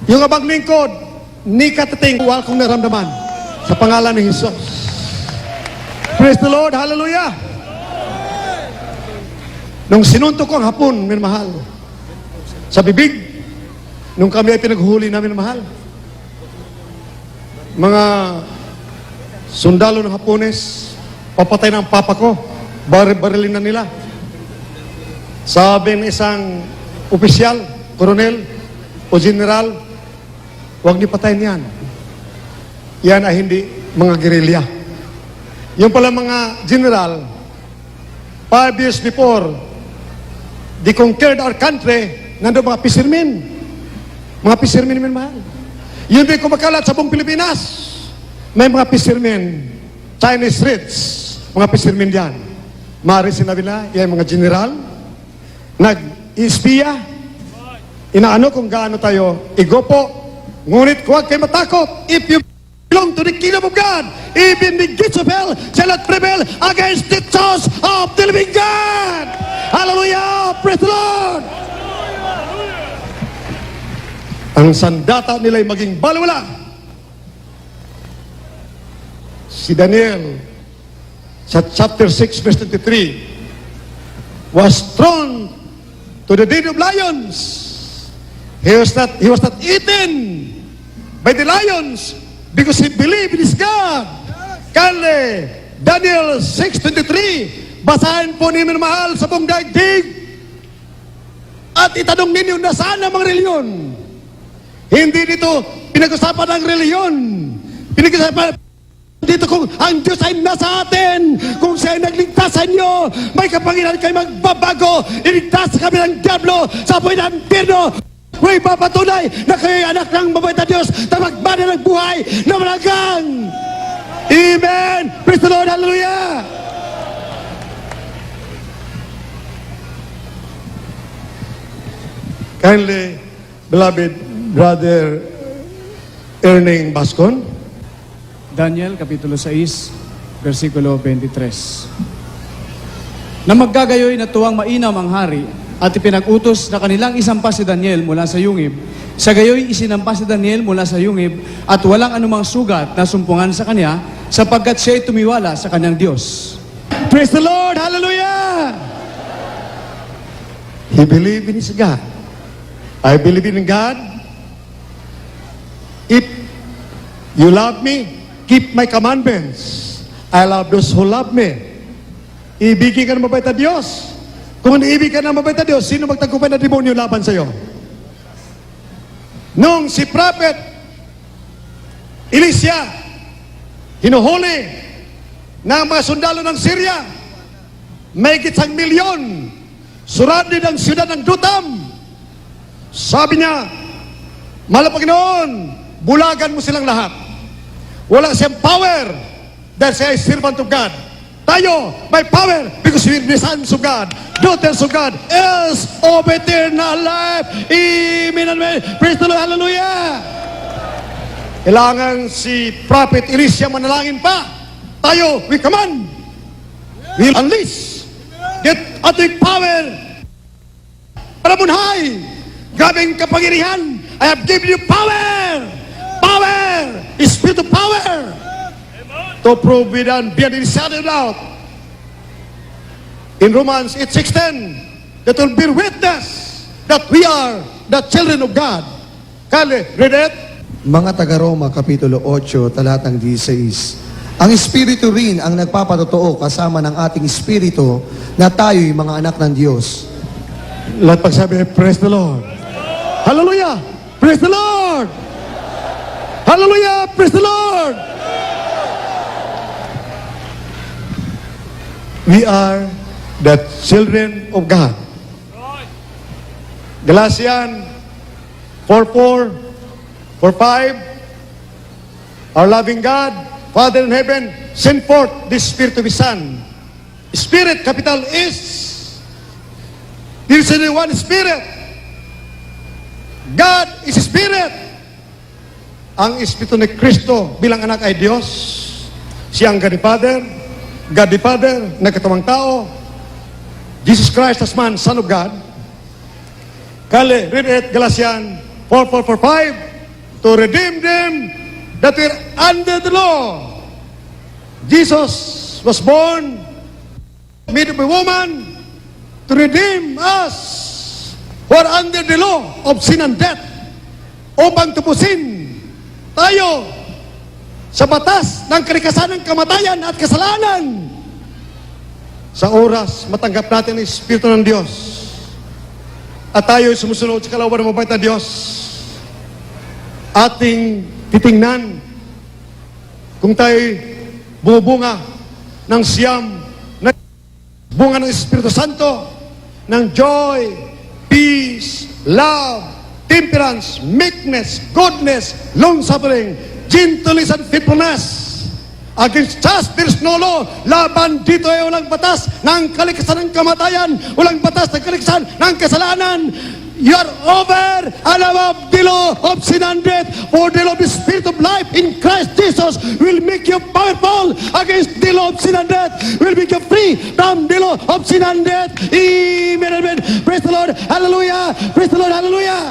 Yung abang lingkod, ni katiting, wala kong naramdaman. Sa pangalan ni Jesus. Praise the Lord, hallelujah. Nung sinuntok ko ang hapon, minamahal, sa bibig, nung kami ay pinaghuli namin, minamahal, mga sundalo ng Hapones, papatay ng papa ko, barilin na nila. Sabi ng isang opisyal, koronel o general, huwag niyo patayin yan. Yan ay hindi mga gerilya. Yung pala mga general, 5 years before they conquered our country, nandun mga fishermen. Mga fishermen, mahal. Yun din kumakalat sa buong Pilipinas. May mga fishermen, Chinese rich, mga fishermen yan. Maaari sinabi na, yan mga general, nag-ispiya, inaano kung gaano tayo igopo, ngunit huwag kayo matakot. If you belong to the kingdom of God, even the gates of hell shall not prevail against the church of the living God. Hallelujah! Praise the Lord! Ang sandata nila ay maging balwala. Si Daniel, sa chapter 6, verse 23, was thrown to the den of lions. He was not eaten by the lions because he believed in his God. Kale, Daniel 6:23, basahin po ninyo mahal sa buong daigdig at itanong ninyo na saan ang mga reliyon. Hindi dito pinag-usapan ang reliyon. Pinag-usapan dito kung ang Diyos ay nasa atin, kung siya ay nagligtas sa inyo, may kapangyarihan kayo magbabago, iligtas kami ng diablo sa buhay ng impyerno. May papatunay na kayo'y anak ng mabait na Diyos na magbana ng buhay na malagang. Amen! Praise the Lord! Hallelujah! Kindly, beloved Brother Erning Bascon,
Daniel, Kapitulo 6, versikulo 23. Na maggagayoy na tuwang mainam ang hari at ipinag-utos na kanilang isampa si Daniel mula sa yungib. Sa gayoy isinampa si Daniel mula sa yungib at walang anumang sugat na sumpungan sa kanya sapagkat siya'y tumiwala sa kanyang Diyos.
praise the Lord! Hallelujah! He believed in his God. I believe in God. If you love me, keep my commandments. I love those who love me. Ibigin ka ng mabait na Diyos. Kung iibig ka ng mabait na Diyos, sino magtagumpay na demonyo laban sa iyo? Nung si Prophet Elisha, hinuhuli ng mga sundalo ng Syria, may 1,000,000, surrounded ang siyudad ng Dutam. Sabi niya, mahal na Panginoon, bulagan mo silang lahat. Wala siyang power dahil siya ay servant of God. Tayo, may power because we are the sons of God, daughters of God, heirs of eternal life. Amen and amen. Praise the Lord. Hallelujah. Kailangan si Prophet Elisha manalangin pa. Tayo, we command. We unleash. Get ating power. Para munhay. Grabing kapangyarihan. I have given you power. Power. Spirit of power. To prove beyond any shadow of doubt. In Romans 8:16, that will bear witness that we are the children of God. Kale, read it.
Mga taga-Roma, Kapitulo 8, talatang 16. Ang Espiritu rin ang nagpapatotoo kasama ng ating Espiritu na tayo'y mga anak ng Diyos.
Lahat pagsabi, praise the Lord. Hallelujah! Praise the Lord! Hallelujah! Praise the Lord! We are the children of God. Galatians 4:4, 4:5. Our loving God, Father in heaven, send forth this Spirit of His Son. Spirit, capital is. There is only one Spirit. God is Spirit. Ang Espiritu ni Kristo bilang anak ay Diyos. Siya ang God the Father, nagkatawang tao. Jesus Christ as man, Son of God. Kale, read it, Galatians 4:4-5, to redeem them that were under the law. Jesus was born, made of a woman, to redeem us who are under the law of sin and death, upang tupusin tayo sa batas ng kalikasan ng kamatayan at kasalanan. Sa oras, matanggap natin ang Espiritu ng Diyos at tayo sumusunod sa kalooban ng mabait na Diyos, ating titingnan kung tayo bumubunga ng siyam na bunga ng Espiritu Santo, ng joy, peace, love, temperance, meekness, goodness, long-suffering, gentleness, and faithfulness. Against us, there is no law. Laban dito ay walang batas ng kalikasan ng kamatayan, walang batas ng kalikasan ng kasalanan. You are over and above the law of sin and death, for the law of the Spirit of life in Christ Jesus will make you powerful against the law of sin and death, will make you free from the law of sin and death. Amen, amen. Praise the Lord, hallelujah. Praise the Lord, hallelujah.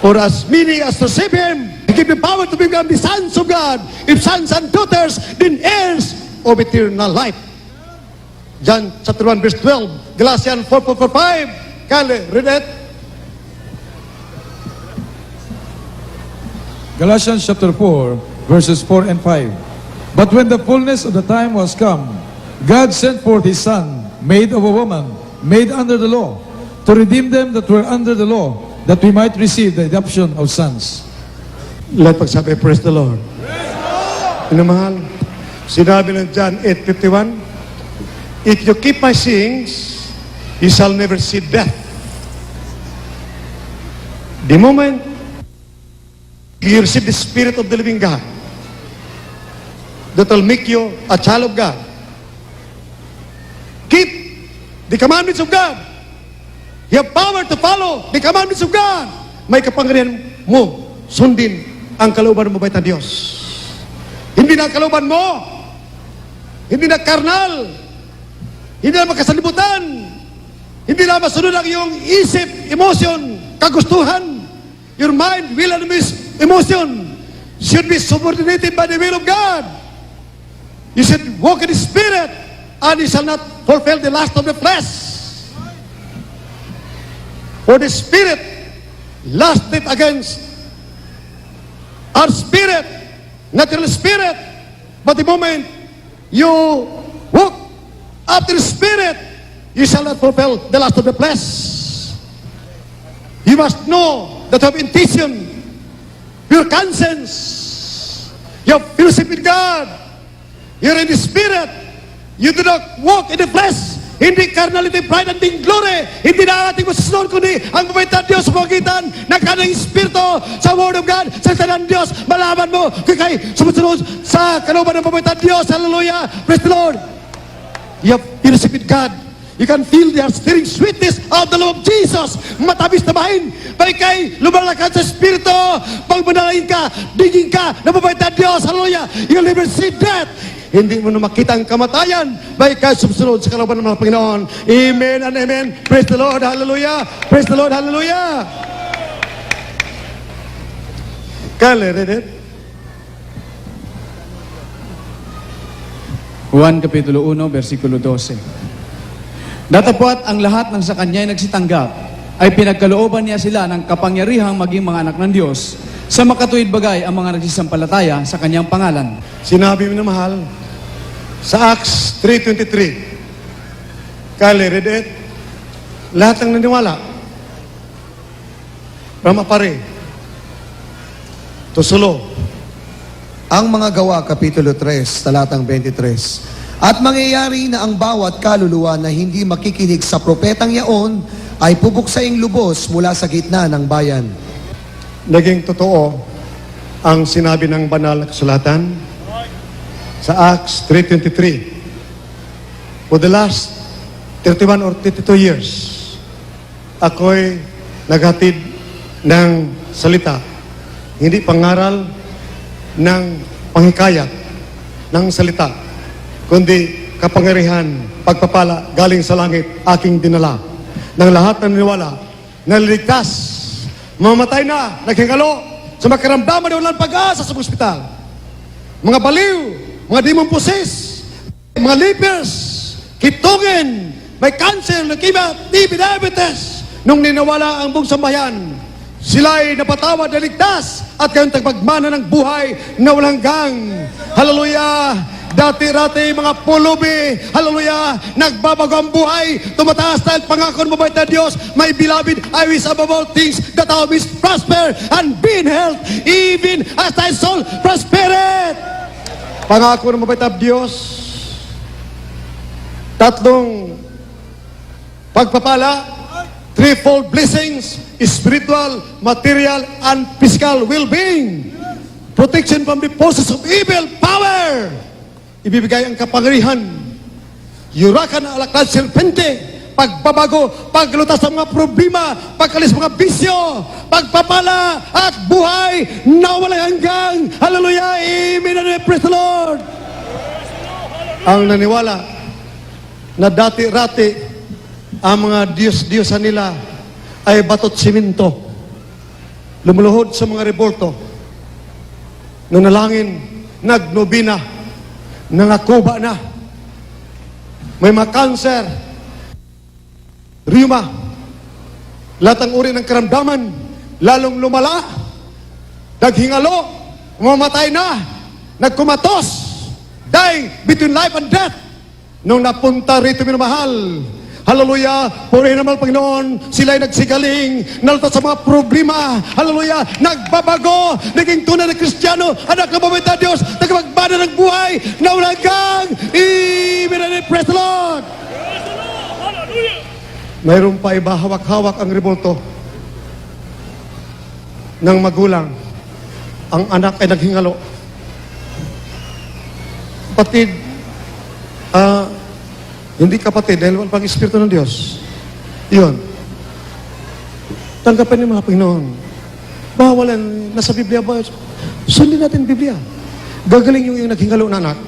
For as many as receive Him, He give the power to become the sons of God. If sons and daughters, then heirs of eternal life. John chapter 1 verse 12, Galatians 4:4-5. Kale, read it.
Galatians chapter 4, verses 4 and 5. But when the fullness of the time was come, God sent forth His Son, made of a woman, made under the law, to redeem them that were under the law, that we might receive the adoption of sons.
Lahat pagsabi, praise the Lord. Inamahal, sinabi ng John 8:51, if you keep my sayings, you shall never see death. The moment you receive the Spirit of the living God, that will make you a child of God. Keep the commandments of God. You have power to follow the commandments of God. May kapangyarihan mo sundin ang kalooban ng mabait na Diyos. Hindi na kalooban mo, hindi na karnal, hindi na makasalibutan, hindi na masunod ang iyong isip, emotion, kagustuhan. Your mind, will, and emotion should be subordinated by the will of God. You should walk in the Spirit, and you shall not fulfill the lust of the flesh. For the Spirit lusted against our spirit, natural spirit. But the moment you walk after the Spirit, you shall not fulfill the lust of the flesh. You must know that you have intention, your conscience, you have fellowship with God, you're in the Spirit, you do not walk in the flesh. Hindi carnality, pride, and glory. Hindi na ating masusunod, kundi ang mabait na Diyos sa pagitan ng kanyang Espiritu sa Word of God, sa salita ng Diyos. Malaman mo kung kayo sumusunod sa kalooban ng mabait na Diyos. Hallelujah! Praise the Lord! You have fellowship with God. You can feel the stirring sweetness of the love of Jesus. Matabis na bahin. Balik kay lumalakad sa Espiritu. Pag manalangin ka, diging ka ng mabait na Diyos. Hallelujah! You'll never see death. Hindi mo na makita ang kamatayan. Baik kayo sumusunod sa kalooban ng mga Panginoon. Amen and amen. Praise the Lord. Hallelujah. Praise the Lord. Hallelujah. Kale, read it.
Juan Kapitulo 1, versikulo 12. Datapwat ang lahat ng sa kanya ay nagsitanggap, ay pinagkalooban niya sila ng kapangyarihang maging mga anak ng Diyos sa makatuwid bagay ang mga nagsisampalataya sa kanyang pangalan.
Sinabi mo na mahal, sa Acts 3:23, Kyle, read it. Lahat ng naniwala, Rama pare, tusulo.
Ang mga gawa, Kapitulo 3, talatang 23. At mangyayari na ang bawat kaluluwa na hindi makikinig sa propetang yaon ay pupuksaing lubos mula sa gitna ng bayan.
Naging totoo ang sinabi ng banal na kasulatan sa Acts 3:23. For the last 31 or 32 years, ako'y naghatid ng salita, hindi pangaral ng panghikayat ng salita, kundi kapangyarihan, pagpapala galing sa langit aking dinala ng lahat ng naniwala na liligtas, mamatay na, naghingalo sa makaramdaman na walang pag-asa sa ospital, mga baliw, mga demon possessed, mga lepers, kitungin, may cancer, leukemia, TB, diabetes. Nung ninawala ang buong sambayan, sila'y napatawad na ligtas at kayong tagpagmana ng buhay na walang hanggang. Hallelujah! Dati-rati mga pulubi, hallelujah, nagbabago ang buhay, tumataas dahil pangako ng mabait na Diyos, my beloved, I wish above all things that thou mayest prosper and be in health, even as thy soul prospereth. Pangako ng mabait na Diyos, tatlong pagpapala, threefold blessings, spiritual, material, and physical well-being. Protection from the forces of evil power. Ibibigay ang kapangyarihan. Yurakan na alakad serpente. Pagbabago, paglutas ng mga problema, pagkalis mga bisyo, pagpapala at buhay na walang hanggang. Hallelujah! Amen and praise the Lord! Ang naniwala na dati-rati ang mga Diyos-Diyosan nila ay batot siminto, lumuluhod sa mga rebolto, nanalangin, nagnobina, nangakuba na, may mga cancer, rheuma, lahat ng uri ng karamdaman, lalong lumala, naghingalo, mamatay na, nagkumatos, dying between life and death. Nung napunta rito minamahal, hallelujah, purihin naman Panginoon, sila'y nagsigaling, nalutas sa mga problema, hallelujah, nagbabago, naging tunay na Kristiyano, anak ng mabait na Diyos, nagpagbana ng buhay, na walang hanggang, amen and praise the Lord! Mayroon pa iba, hawak-hawak ang rebolto ng magulang, ang anak ay naghingalo. Kapatid, hindi kapatid dahil walang pang-Espiritu ng Diyos. Iyon. Tanggapin niyo mga Panginoon. Bawal yan. Nasa Biblia ba? Sundin natin Biblia. Gagaling yung naghingalo na anak.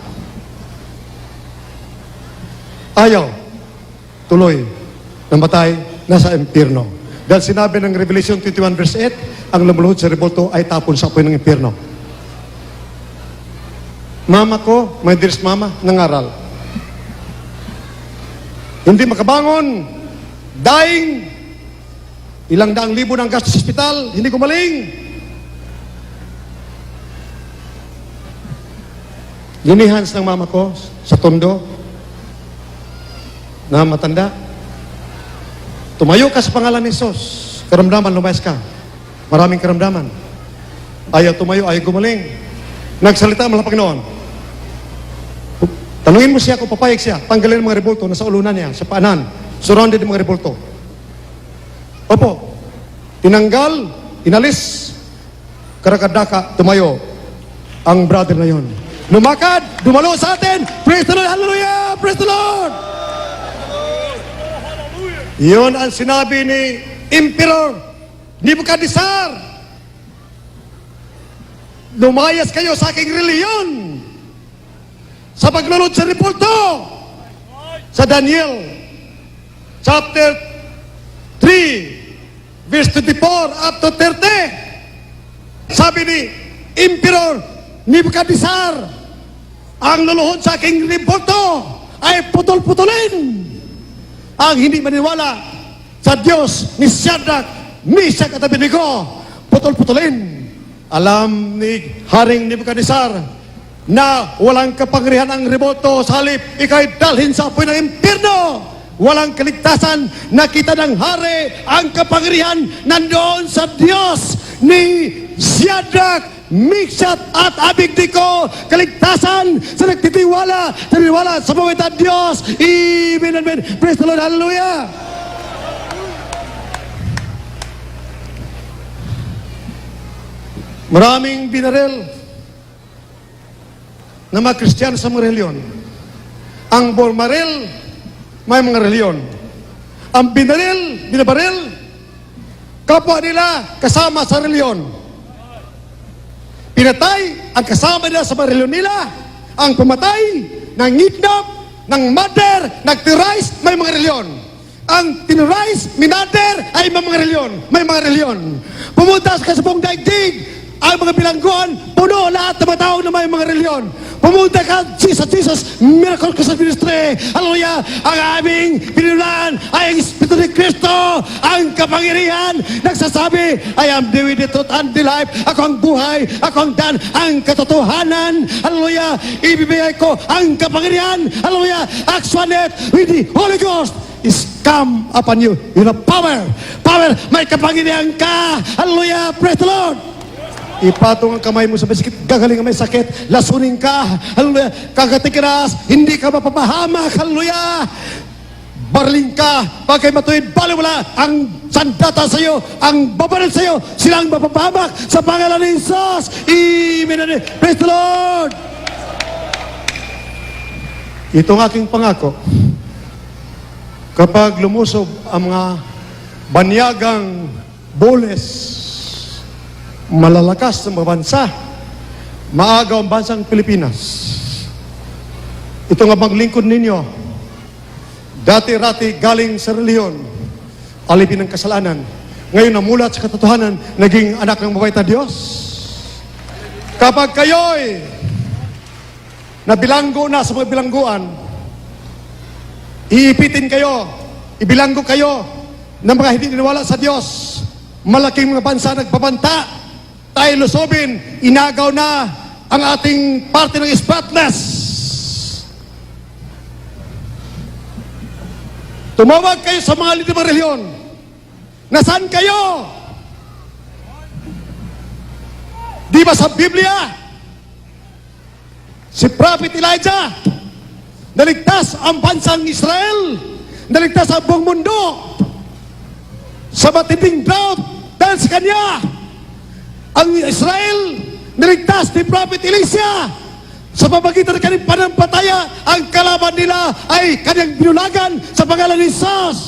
Ayaw. Tuloy. Namatay. Nasa impyerno. Dahil sinabi ng Revelation 21 verse 8, ang lumuluhod sa rebolto ay tapon sa apoy ng impyerno. Mama ko, my dearest mama, nangaral. Hindi makabangon, dying, ilang daang libo ng gastos sa ospital, hindi gumaling. Linihans ng mama ko sa tondo na matanda. Tumayo ka sa pangalan ni Jesus. Karamdaman, lumayas ka. Maraming karamdaman. Ayaw tumayo, ayaw gumaling. Nagsalita ang mga Panginoon. Tanungin mo siya kung papayag siya. Tanggalin ang mga rebolto na sa ulunan niya, sa paanan. Surrounded ang mga rebolto. Opo. Tinanggal, inalis, karakadaka, tumayo. Ang brother na yon. Lumakad, dumalo sa atin. Praise the Lord, hallelujah, praise the Lord. Yun ang sinabi ni Emperor Nebuchadnezzar. Lumayas kayo sa aking reliyon sa paglulod sa reporto sa Daniel chapter 3 verse 24 up to 30. Sabi ni Emperor Nebuchadnezzar, ang luluhod sa aking reporto ay putol-putulin. Ang hindi maniwala sa Diyos ni Shadrach, Meshach at Abednego, putol-putulin. Alam ni Haring Nebuchadnezzar na walang kapangyarihan ang remoto, sa halip ikay dalhin sa apoy ng impyerno. Walang kaligtasan. Nakita ng hari ang kapangyarihan nandoon sa Diyos ni Shadrach, Meshach at Abednego. Kaligtasan sa nagtitiwala sa pawitan Diyos. Amen, amen. Praise the Lord, hallelujah. Maraming binaril na mga Kristiyano sa mga reliyon. Ang bormaril, may mga reliyon. Ang binabaril, kapwa nila kasama sa reliyon. Pinatay ang kasama nila sa mga reliyon nila. Ang pumatay, nangidnap, ng murder, nag-terrorize, may mga reliyon. Ang terrorize, minader, ay may mga reliyon. May mga reliyon. Pumunta sa kasabong daigdig, ang mga bilangguan, puno lahat ng mga tao na may mga reliyon. Pumunta ka sa Jesus, miracle ka sa ministry. Hallelujah! Ang aming pinulaan ay ang Espiritu ni Kristo, ang kapangyarihan. Nagsasabi, I am the way, the truth, and the life. Ako ang buhay, ako ang daan, ang katotohanan. Hallelujah! Ibibigay ko ang kapangyarihan. Hallelujah! Actionate with the Holy Ghost is come upon you. You have power. Power, may kapangyarihan ka. Hallelujah! Praise the Lord! Ipatong ang kamay mo sa bisikit, gagaling ang may sakit, lasunin ka, hallelujah, kagatikiras, hindi ka mapapahamak, hallelujah, barling ka, pagkay matuwid, baliwala, ang sandata sa iyo, ang babaril sa iyo, silang mapapahamak sa pangalan ni Jesus. Amen. Praise the Lord. Itong aking pangako, kapag lumusob ang mga banyagang boles, malalakas ng mga bansa, maagaw ang bansang Pilipinas. Ito nga maglingkod ninyo, dati-rati galing sa reliyon, alipin ng kasalanan, ngayon namulat sa katotohanan, naging anak ng mabait na Diyos. Kapag kayo'y nabilanggo na sa mga bilangguan, iipitin kayo, ibilanggo kayo ng mga hindi niniwala sa Diyos, malaking mga bansa nagbabanta, tayo lusobin, inagaw na ang ating parte ng spotless. Tumawag kayo sa mga lider ng reliyon. Nasaan kayo? Di ba sa Biblia? Si Prophet Elijah, naligtas ang bansang Israel, naligtas ang buong mundo sa matinding drought dahil sa kanya. Ang Israel, niligtas ni Prophet Elisha. Sa pamagitan ng kanyang panampataya, ang kalaban nila ay kanyang binulagan sa pangalan ni Jesus.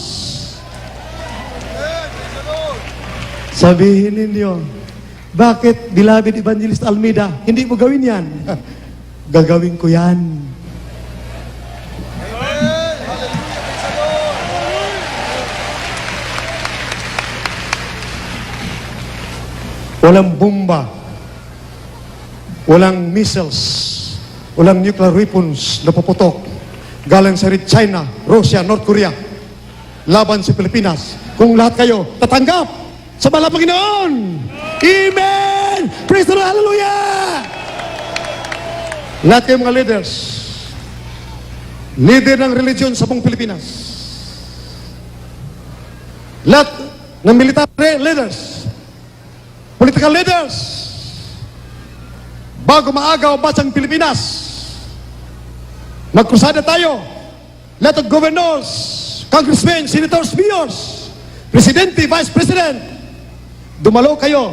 Sabihin ninyo, bakit, beloved Evangelist Almeida, hindi mo gawin yan? Gagawin ko yan. Walang bomba, walang missiles, walang nuclear weapons na puputok galing sa China, Russia, North Korea laban sa Pilipinas. Kung lahat kayo tatanggap sa mahal na Panginoon. Amen! Praise the Lord! Hallelujah! Lahat kayo mga leaders, leader ng religion sa buong Pilipinas, lahat ng military leaders, political leaders, bago maagaw ang bansang Pilipinas, magkrusada tayo. Lahat ng governors, congressmen, senators, mayors, presidente, vice president, dumalo kayo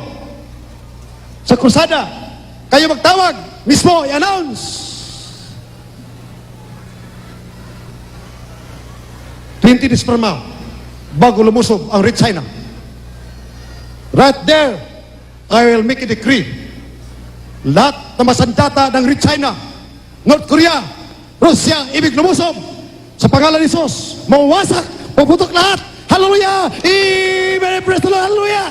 sa krusada. Kayo magtawag, mismo i-announce. 20 days from now, bago lumusob ang Red China. Right there, I will make a decree. Lahat na masandata ng Red China, North Korea, Russia, ibig lumusob sa pangalan ni Jesus, mawawasak, puputok lahat. Hallelujah! Amen! Praise the Lord! Hallelujah!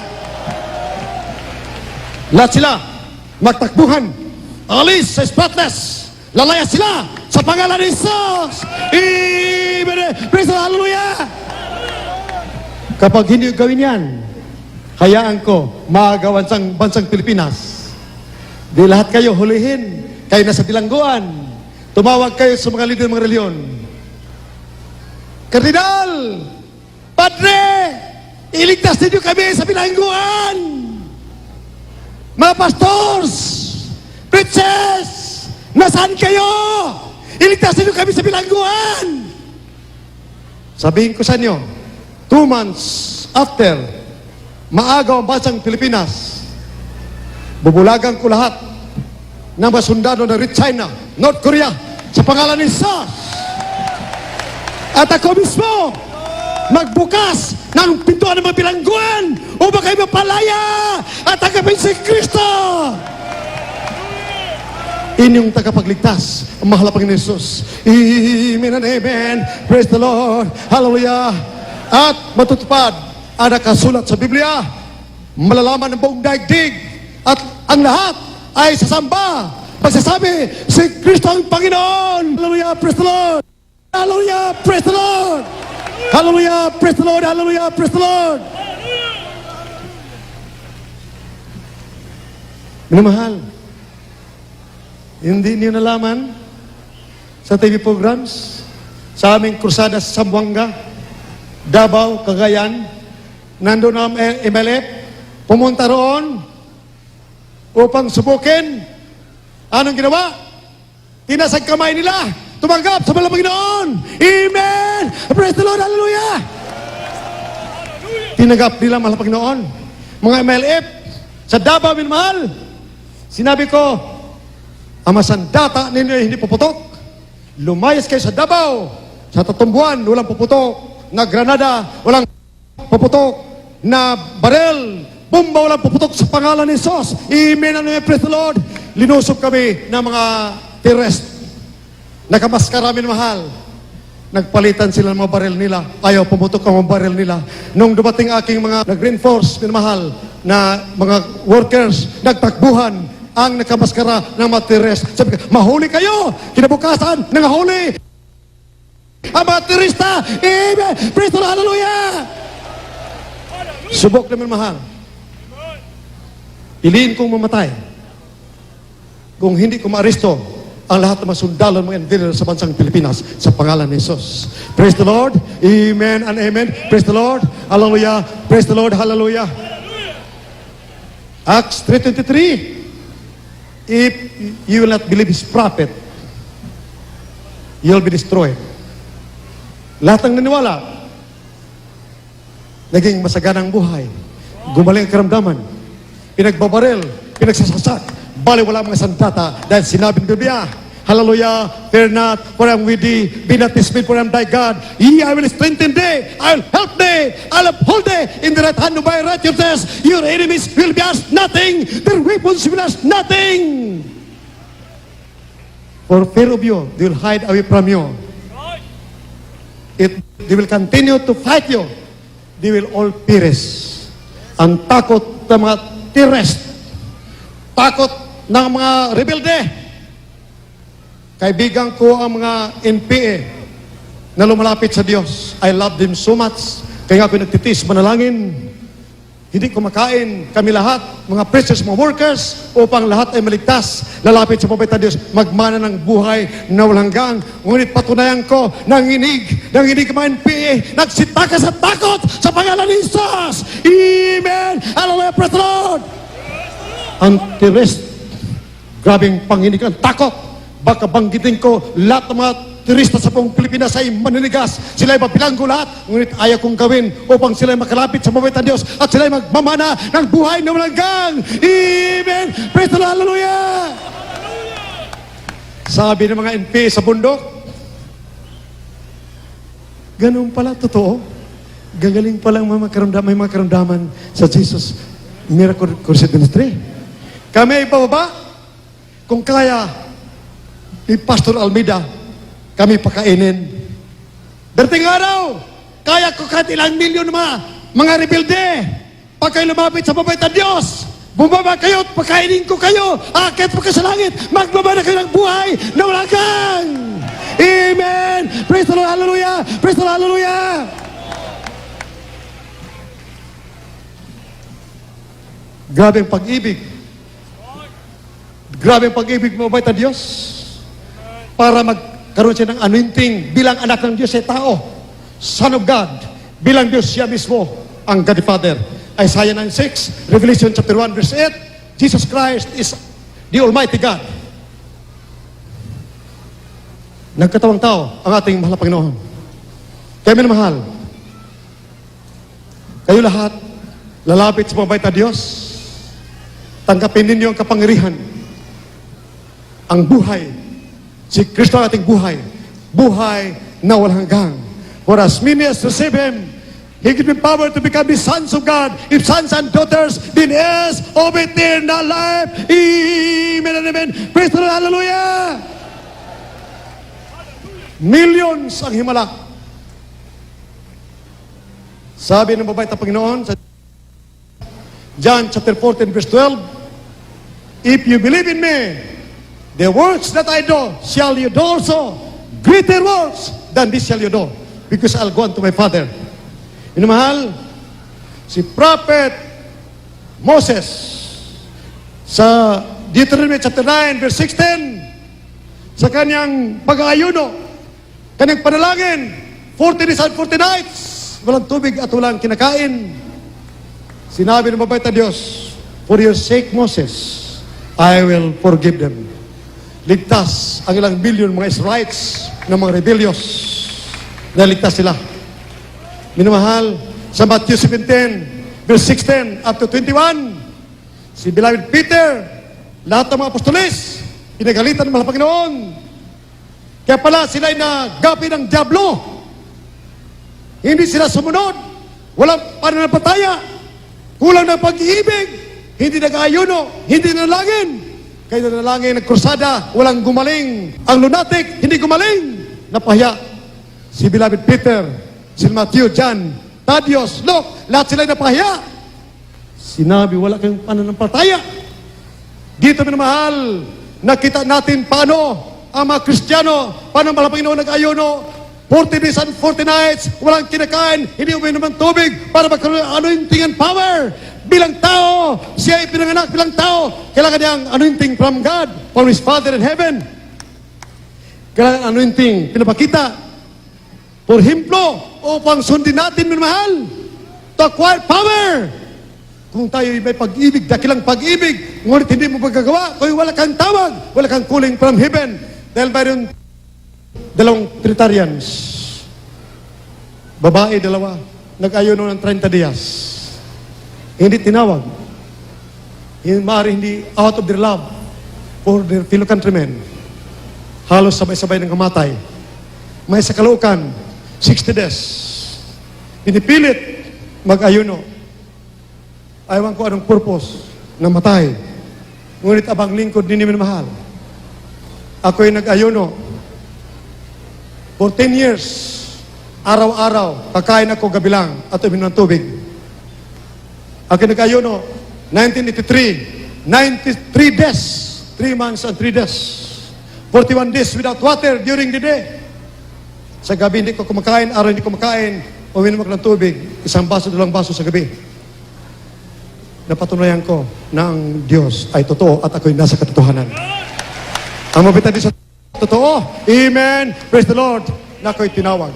Lahat sila magtakbuhan, alis sa spotless, lalaya sila sa pangalan ni Jesus. Amen! Praise the Lord! Hallelujah! Kapag hindi gawin yan, hayaan ko maagawan sa bansang Pilipinas. Di lahat kayo hulihin. Kayo nasa bilangguan. Tumawag kayo sa mga leader ng mga reliyon. Kardinal! Padre! Iligtas ninyo kami sa bilangguan! Mga pastors! Preachers! Nasaan kayo? Iligtas ninyo kami sa bilangguan! Sabihin ko sa inyo, 2 months after maagaw ang bansang Pilipinas, bubulagan ko lahat ng mga sundalo ng China, North Korea, sa pangalan ni Jesus. At ako mismo, magbukas ng pintuan ng mga bilangguan upang kayo mapalaya at tanggapin si Kristo. Inyong tagapagligtas, ang mahal na Panginoon Jesus. Amen and amen. Praise the Lord. Hallelujah. At matutupad ang nakasulat sa Biblia. Malalaman ng buong daigdig at ang lahat ay sasamba. Pagsasabi, si Kristo ang Panginoon. Hallelujah. Praise the Lord. Hallelujah. Praise the Lord. Hallelujah. Praise the Lord. Hallelujah. Praise the Lord. Minamahal, hindi niyo nalaman sa TV programs, sa aming krusada sa Zamboanga, Davao, Cagayan, nandun ang MLF, pumunta roon upang subukin. Anong ginawa? Tinasag kamay nila, tumanggap sa malang Panginoon. Amen! Praise the Lord! Hallelujah! Tinanggap nila malang Panginoon. Mga MLF, sa Davao, minamahal, sinabi ko, ang masandata ninyo ay hindi puputok. Lumayas kayo sa Davao, sa Tatumbuan, walang puputok. Na Granada, walang puputok. Na barel, bomba, walang puputok sa pangalan ni Jesus. Amen and praise the Lord. Linusob kami ng mga terrorist. Nakamaskara, minamahal. Nagpalitan sila ng mga baril nila. Ayaw pumutok ang mga baril nila. Nung dumating aking mga nag-reinforce, minamahal, na mga workers, nagtakbuhan ang nakamaskara ng mga terrorist. Sabi ka, mahuli kayo! Kinabukasan, nangahuli! Ang mga terrorista! Amen! Praise the Lord! Hallelujah! Subok naman mahal. Piliin kong mamatay. Kung hindi ko maaresto ang lahat ng mga sundalo ng mga engineer sa bansang Pilipinas sa pangalan ni Jesus. Praise the Lord. Amen and amen. Praise the Lord. Hallelujah. Praise the Lord. Hallelujah. Acts 3:23. If you will not believe his prophet, you'll be destroyed. Lahat ng naniwala, naging masaganang buhay. Gumaling ang karamdaman. Pinagbabaril, pinagsasasak. Bali wala mga sandata dahil sinabi ng Biblia, hallelujah, fear not, for I am with thee, be not dismayed, for I am thy God. Yea, I will strengthen thee, I will help thee, I will uphold thee in the right hand of my righteousness. Your enemies will be as nothing, their weapons will be as nothing. For fear of you, they will hide away from you. They will continue to fight you. They will all perish. Ang takot ng mga terrorist, takot ng mga rebelde. Kaibigan ko ang mga NPA na lumalapit sa Diyos. I love them so much. Kaya nga ako nagtitis, manalangin. Hindi kumakain kami lahat, mga preachers, mga workers, upang lahat ay maligtas. Lalapit sa pabaytan Diyos, magmana ng buhay na walang hanggang. Ngunit patunayan ko, nanginig ang mga NPA, nagsitakas at takot sa pangalan ni Jesus. Amen! Hallelujah! Praise the Lord! Ang terrorist, grabing panginig ang takot. Baka banggitin ko, lahat ng mga turista sa buong Pilipinas ay maninigas. Sila ay mabilanggo lahat. Ngunit ayaw kong gawin upang sila ay makalapit sa mabaytan Diyos at sila ay magmamana ng buhay na walang hanggang. Amen! Praise the Lord! Hallelujah! Sabi ng mga NP sa bundok, ganun pala, totoo. Gagaling palang may mga karamdaman sa Jesus. Miracle Crusade Ministry. Kami ay bababa. Kung kaya, ni Pastor Almeida, kami pakainin. Dating araw, kaya ko kahit ilang milyon mga rebelde. Pag kayo lumapit sa pabaytan Diyos, bumaba kayo at pakainin ko kayo. Akit po kayo sa langit, magbaba na kayo ng buhay na walang hanggan. Amen! Praise the Lord, hallelujah! Praise the Lord, hallelujah! Grabe ang pag-ibig. Grabe ang pag-ibig mo, mabait na Diyos. Para magkaroon siya ng anointing bilang anak ng Diyos ay tao. Son of God. Bilang Diyos siya mismo ang God the Father. Isaiah 9:6, Revelation chapter 1 verse 8, Jesus Christ is the Almighty God. Nagkatawang tao ang ating mahal na Panginoon. Kaya minamahal, kayo lahat, lalapit sa mabait na Diyos, tanggapin ninyo ang kapangyarihan, ang buhay, si Kristo ang ating buhay, buhay na walang hanggang. For as many as receive Him, He gives them power to become the sons of God. If sons and daughters, then heirs of eternal life. Amen and amen. Praise the Lord. Hallelujah. Millions ang himala. Sabi ng mabait na Panginoon sa John chapter 14 verse 12, if you believe in me, the works that I do shall you do also. Greater works than this shall you do, because I'll go unto my Father. Minamahal, si Prophet Moses sa Deuteronomy chapter 9 verse 16, sa kanyang pag-aayuno, kanyang panalangin, 40 days and 40 nights, walang tubig at walang kinakain. Sinabi ng mabait na Diyos, for your sake, Moses, I will forgive them. Ligtas ang ilang bilyon mga Israelites ng mga rebellious. Naligtas sila. Minamahal, sa Matthew 17, verse 16 up to 21, si beloved Peter, lahat ng mga apostoles, pinagalitan ng mga Panginoon. Kaya pala sila ay nagapi ng diablo. Hindi sila sumunod. Walang pananampalataya. Kulang ng pag-ibig. Hindi nag-ayuno. Hindi nanalangin. Kaya nanalangin, nagkrusada, walang gumaling. Ang lunatic, hindi gumaling. Napahiya. Si beloved Peter, si Matthew, John, Thaddeus, Luke, lahat sila ay napahiya. Sinabi, wala kayong pananampalataya. Dito minamahal, nakita natin paano ang mga Kristiyano, paano ang Panginoon nag-ayuno, 40 days and 40 nights, walang kinakain, hindi uminom ng tubig para magkaroon ng anointing and power. Bilang tao, siya ay pinanganak bilang tao. Kailangan niyang anointing from God, from His Father in heaven. Kailangan anointing, pinapakita. For himplo, upang sundin natin, minamahal, to acquire power. Kung tayo may pag-ibig, dakilang pag-ibig, ngunit hindi mo magagawa, kung wala kang tawag, wala kang calling from heaven. Dahil mayroon dalawang Trinitarians, babae dalawa, nag-ayuno ng 30 dias. Hindi tinawag. Maaari hindi out of their love for their fellow countrymen. Halos sabay-sabay ng kamatay. May sa Caloocan, 60 days. Pinipilit mag-ayuno. Ayawan ko anong purpose na matay. Ngunit abang lingkod din namin mahal. Ako'y nag-ayuno for 10 years. Araw-araw, kakain ako gabilang at uminom ng tubig. Ako'y nag-ayuno 1983, 93 days, 3 months and 3 days. 41 days without water during the day. Sa gabi hindi ko kumakain, araw hindi kumakain, uminom ako ng tubig, 1 baso, 2 baso sa gabi. Napatunayan ko na ang Diyos ay totoo at ako'y nasa katotohanan. Ang mabitan din sa totoo, amen, praise the Lord, na ako'y tinawag.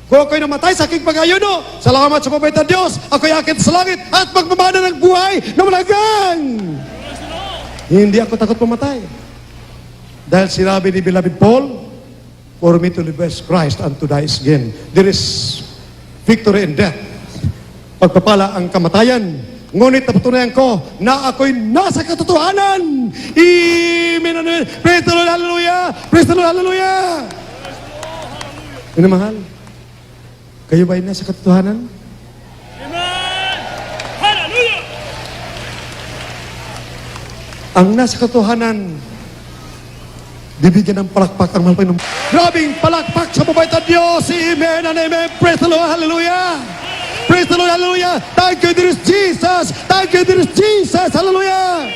Kung ako'y namatay sa aking pag-ayuno, salamat sa mabitan Diyos, ako'y akit sa langit at magmamana ng buhay na malagang. Hindi ako takot mamatay. Dahil sinabi ni beloved Paul, for me to live as Christ and to die is gain. There is victory in death. Pagpapala ang kamatayan. Ngunit napatunayan ko na ako'y nasa katotohanan. Amen. Amen. Praise the Lord. Hallelujah. Praise the Lord. Hallelujah. Minamahal, kayo ba'y nasa katotohanan?
Amen! Hallelujah!
Ang nasa katotohanan, bibigyan ng palakpak ang mahal Panginoon. Grabing palakpak sa mabait na Diyos. Amen and amen. Praise the Lord. Hallelujah. Praise the Lord. Hallelujah. Thank you, dear Jesus. Thank you, dear Jesus. Hallelujah.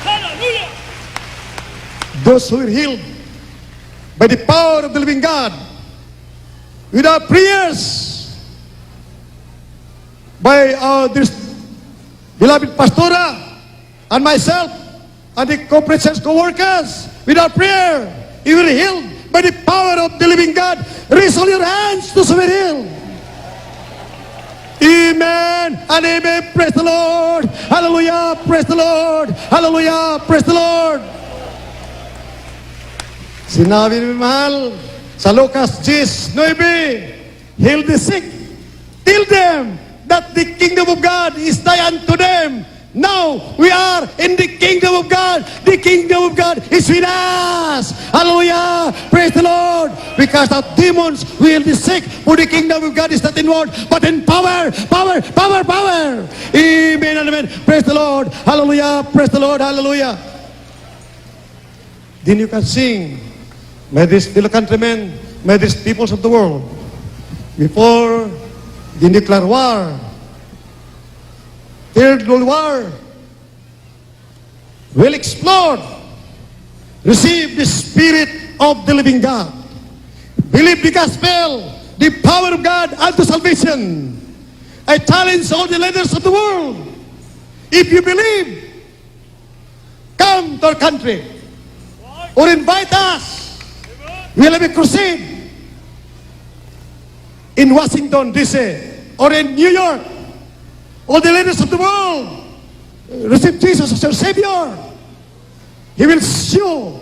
Hallelujah!
Those who are healed by the power of the living God, without prayers, by beloved Pastora, and myself, and the corporate church co-workers, without prayer, you will be healed by the power of the living God. Raise all your hands to be healed. Amen and amen. Praise the Lord. Hallelujah. Praise the Lord. Hallelujah. Praise the Lord. Sinabi ni mahal sa Lucas 10:9, heal the sick. Tell them that the kingdom of God is nigh unto them. Now we are in the kingdom of God. The kingdom of God is with us. Hallelujah. Praise the Lord. We cast out demons. We heal the sick. For the kingdom of God is not in word, but in power. Power, power, power. Amen and amen. Praise the Lord. Hallelujah. Praise the Lord. Hallelujah. Then you can sing, my these little countrymen, my these peoples of the world, before they declare war, third world war will explode. Receive the Spirit of the living God. Believe the gospel, the power of God unto salvation. I challenge all the leaders of the world. If you believe, come to our country or invite us. We'll have a crusade in Washington, D.C. or in New York. All the leaders of the world receive Jesus as your Savior. He will show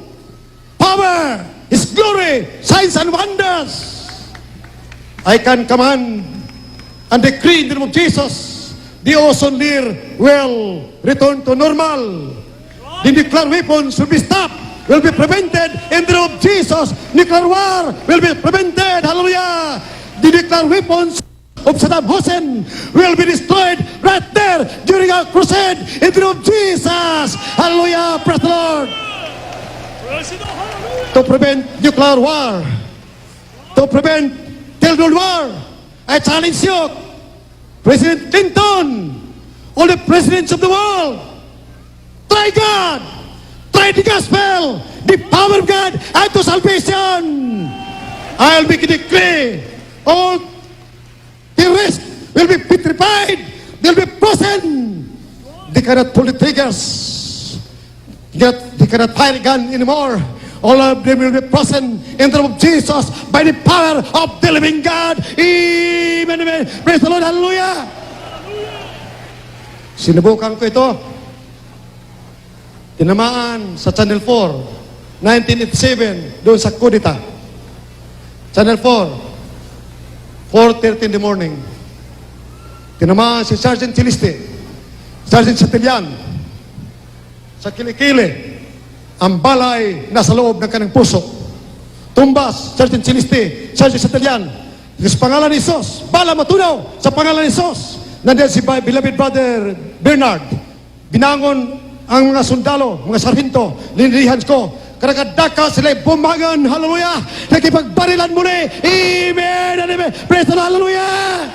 power, His glory, signs and wonders. I can command and decree in the name of Jesus, the ozone layer will return to normal. The nuclear weapons will be stopped, will be prevented in the name of Jesus. Nuclear war will be prevented. Hallelujah. The nuclear weapons of Saddam Hussein will be destroyed right there during our crusade in the name of Jesus. Hallelujah. Praise the Lord. To prevent nuclear war, to prevent third world war, I challenge you, President Clinton, all the presidents of the world, try God, try the gospel, the power of God unto salvation. I'll make a decree, all terrorists will be petrified, they'll be frozen. They cannot pull the triggers, they cannot fire a gun anymore. All of them will be frozen in the name of Jesus by the power of the living God. Amen, amen. Praise the Lord, hallelujah. Sinubukan ko ito. Tinamaan sa Channel 4, 1987, doon sa Kudita. Channel 4, 4:30 in the morning. Tinamaan si Sergeant Chiliste, Sergeant Satilian, sa kilikili. Ang balay nasa loob ng kanyang puso. Tumbas, Sergeant Chiliste, Sergeant Satilian. Sa pangalan ni Jesus, bala matunaw sa pangalan ni Jesus. Nandiyan si beloved brother Bernard. Binangon ang mga sundalo, mga sarhinto, linrihan ko. Karakadaka sila bumangon, hallelujah. Nakipagbarilan muli, amen, amen. Praise the Lord, hallelujah.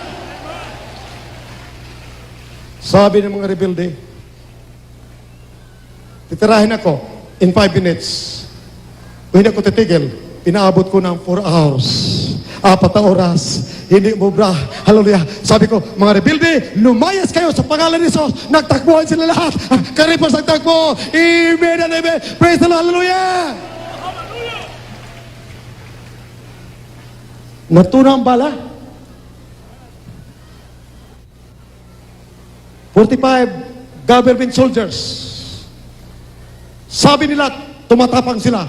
Sabi ng mga rebelde, titirahin ako in 5 minutes. Kung hindi ako titigil, inaabot ko ng 4 hours. 4 na oras. Hindi mo bra. Hallelujah. Sabi ko, mga rebelde, lumayas kayo sa pangalan ni Jesus. Nagtakbuhan sila lahat. Karipos nagtakbo. Amen and amen. Praise the Lord. Hallelujah. Natuna ang bala. 45 government soldiers. Sabi nila, tumatapang sila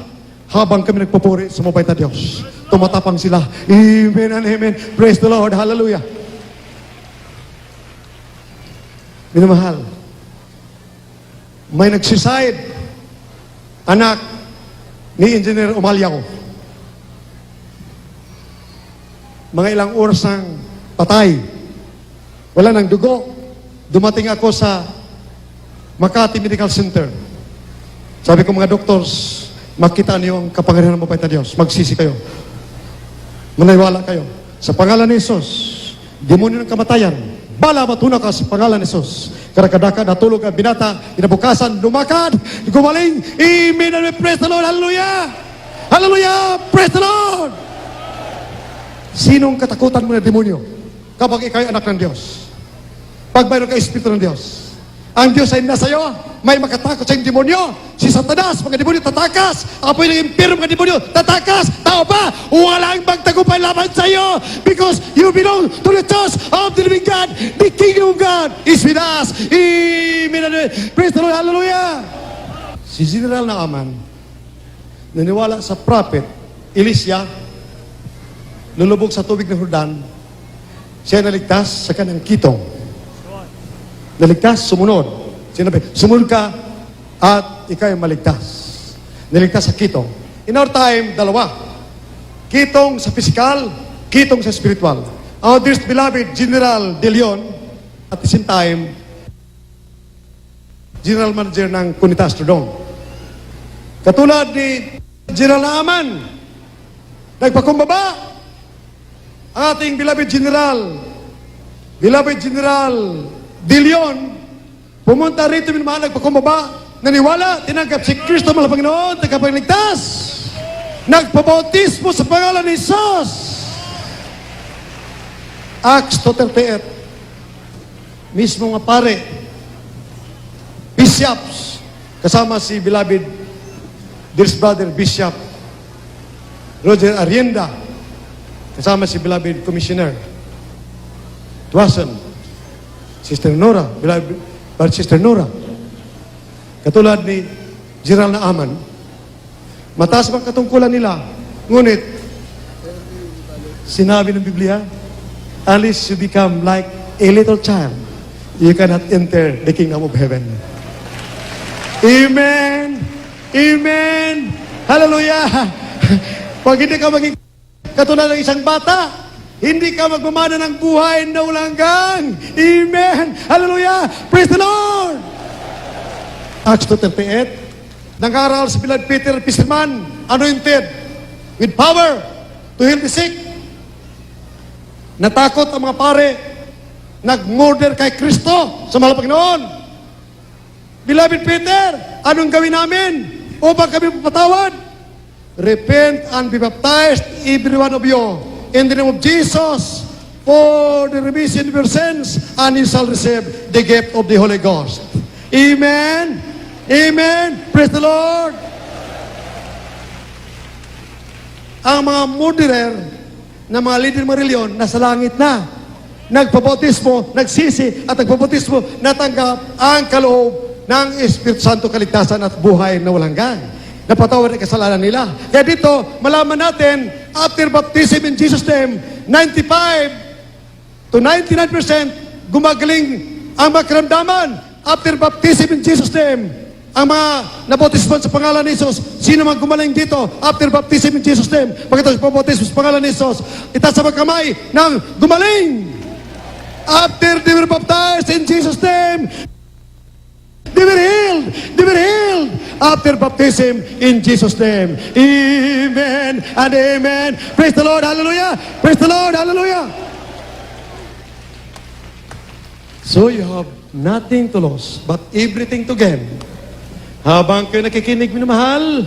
habang kami nagpupuri sa mabait na Diyos. Tumatapang sila. Amen and amen. Praise the Lord. Hallelujah. Minamahal, may nagsiside anak ni Engineer Umalyaw. Mga ilang oras nang patay. Wala nang dugo. Dumating ako sa Makati Medical Center. Sabi ko, mga doctors, makita niyo ang kapangyarihan ng mabait na Diyos. Magsisi kayo. Manaywala kayo. Sa pangalan ni Jesus, demonyo ng kamatayan, bala matuna ka sa pangalan ni Jesus. Karakadaka, natulog ang binata, inabukasan, lumakad, gumaling. Amen and praise the Lord. Hallelujah. Hallelujah. Praise the Lord. Sinong katakutan mo na demonyo kapag ikaw ay anak ng Diyos? Pag mayroon ka Espiritu ng Diyos. Ang Diyos ay nasa iyo. May makatakot sa demonyo. Si Satanas, mga demonyo tatakas. Apoy ng impyerno, mga demonyo tatakas. Tao ba? Walang magtagumpay laban sa iyo. Because you belong to the church of the living God. The kingdom of God is with us. Amen. Praise the Lord. Hallelujah. Si General Naaman, naniwala sa prophet Elisha, lulubog sa tubig ng Jordan, siya naligtas sa kanang kitong. Naligtas, sumunod. Sinabi, sumunod ka at ikaw ay maligtas. Naligtas sa kitong. In our time, dalawa. Kitong sa physical, kitong sa spiritual. Our dearest beloved General De Leon, at the same time, General Manager ng Cunitas Trudong. Katulad ni General Naaman, nagpakumbaba ang ating beloved General De Leon, pumunta rito minamahal, nagpakumbaba, naniwala, tinanggap si Kristo mahal na Panginoon, tagapagligtas, nagpabautismo sa pangalan ni Jesus. Acts 2:38, mismo nga pare, bishops, kasama si beloved dearest brother Bishop Roger Arienda, kasama si beloved Commissioner Tuason, Sister Nora, beloved Sister Nora, katulad ni General Naaman, mataas ang katungkulan nila, ngunit sinabi ng Biblia, unless you become like a little child, you cannot enter the kingdom of heaven. Amen! Amen! Hallelujah! Pag hindi ka maging katulad ng isang bata, hindi ka magmamana ng buhay na walang hanggan. Amen! Hallelujah! Praise the Lord! Acts 2:38, nag-aaral si beloved Peter Pisman, anointed with power to heal the sick. Natakot ang mga pare, nag-murder kay Kristo sa mahal na Panginoon. Beloved Peter, anong gawin namin upang kami papatawad? Repent and be baptized, every one of you, in the name of Jesus, for the remission of your sins, and you shall receive the gift of the Holy Ghost. Amen. Amen. Praise the Lord. Ang mga murderer na mga leader ng mga reliyon nasa langit na. Nagpabautismo, nagsisi at nagpabautismo, natanggap ang kaloob ng Espiritu Santo, kaligtasan at buhay na walang hanggan. Napatawad ang kasalanan nila. Kaya dito, malaman natin, after baptism in Jesus' name, 95 to 99% gumagaling ang mga karamdaman. After baptism in Jesus' name, ang mga nabautismo sa pangalan ni Jesus, sino man gumaling dito, after baptism in Jesus' name, pagkatapos pabautismo sa pangalan ni Jesus, itaas sa magkamay ng gumaling. After they were baptized in Jesus' name, they were healed. They were healed after baptism in Jesus' name. Amen and amen. Praise the Lord. Hallelujah. Praise the Lord. Hallelujah. So you have nothing to lose but everything to gain. Habang kayo nakikinig, minamahal,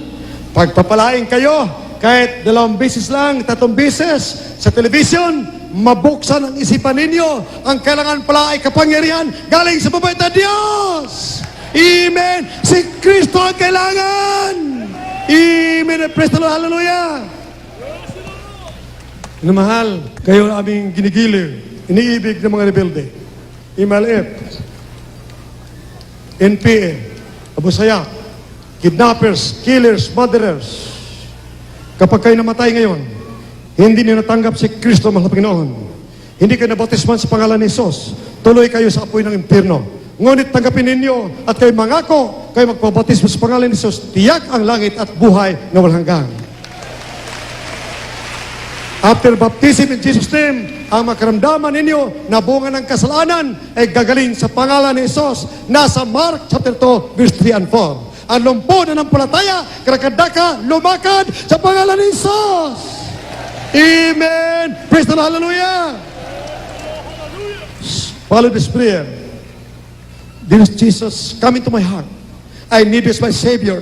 pagpapalain kayo kahit 2 beses lang, 3 beses sa television, mabuksan ang isipan ninyo. Ang kailangan pala ay kapangyarihan galing sa mabait na Diyos. Amen. Si Kristo ang kailangan. Amen. Praise the Lord. Hallelujah. Minamahal, kayo ang aming ginigiliw, iniibig ng mga rebelde. MLF, NPA, Abu Sayyaf, kidnappers, killers, murderers. Kapag kayo namatay ngayon, hindi niyo natanggap si Kristo, mga Panginoon. Hindi kayo nabautisman sa pangalan ni Jesus. Tuloy kayo sa apoy ng impyerno. Ngunit tanggapin ninyo at kayo mangako, kayo magpabautismo sa pangalan ni Jesus, tiyak ang langit at buhay na walang hanggan. After baptism in Jesus' name, ang makaramdaman ninyo na bunga ng kasalanan ay gagaling sa pangalan ni Jesus. Nasa Mark chapter 2, verse 3 and 4. Ang lumpo na ng palataya, karakadaka, lumakad sa pangalan ni Jesus. Amen. Praise the Lord. Hallelujah. Follow this prayer. Dear Jesus, come into my heart. I need you as my Savior.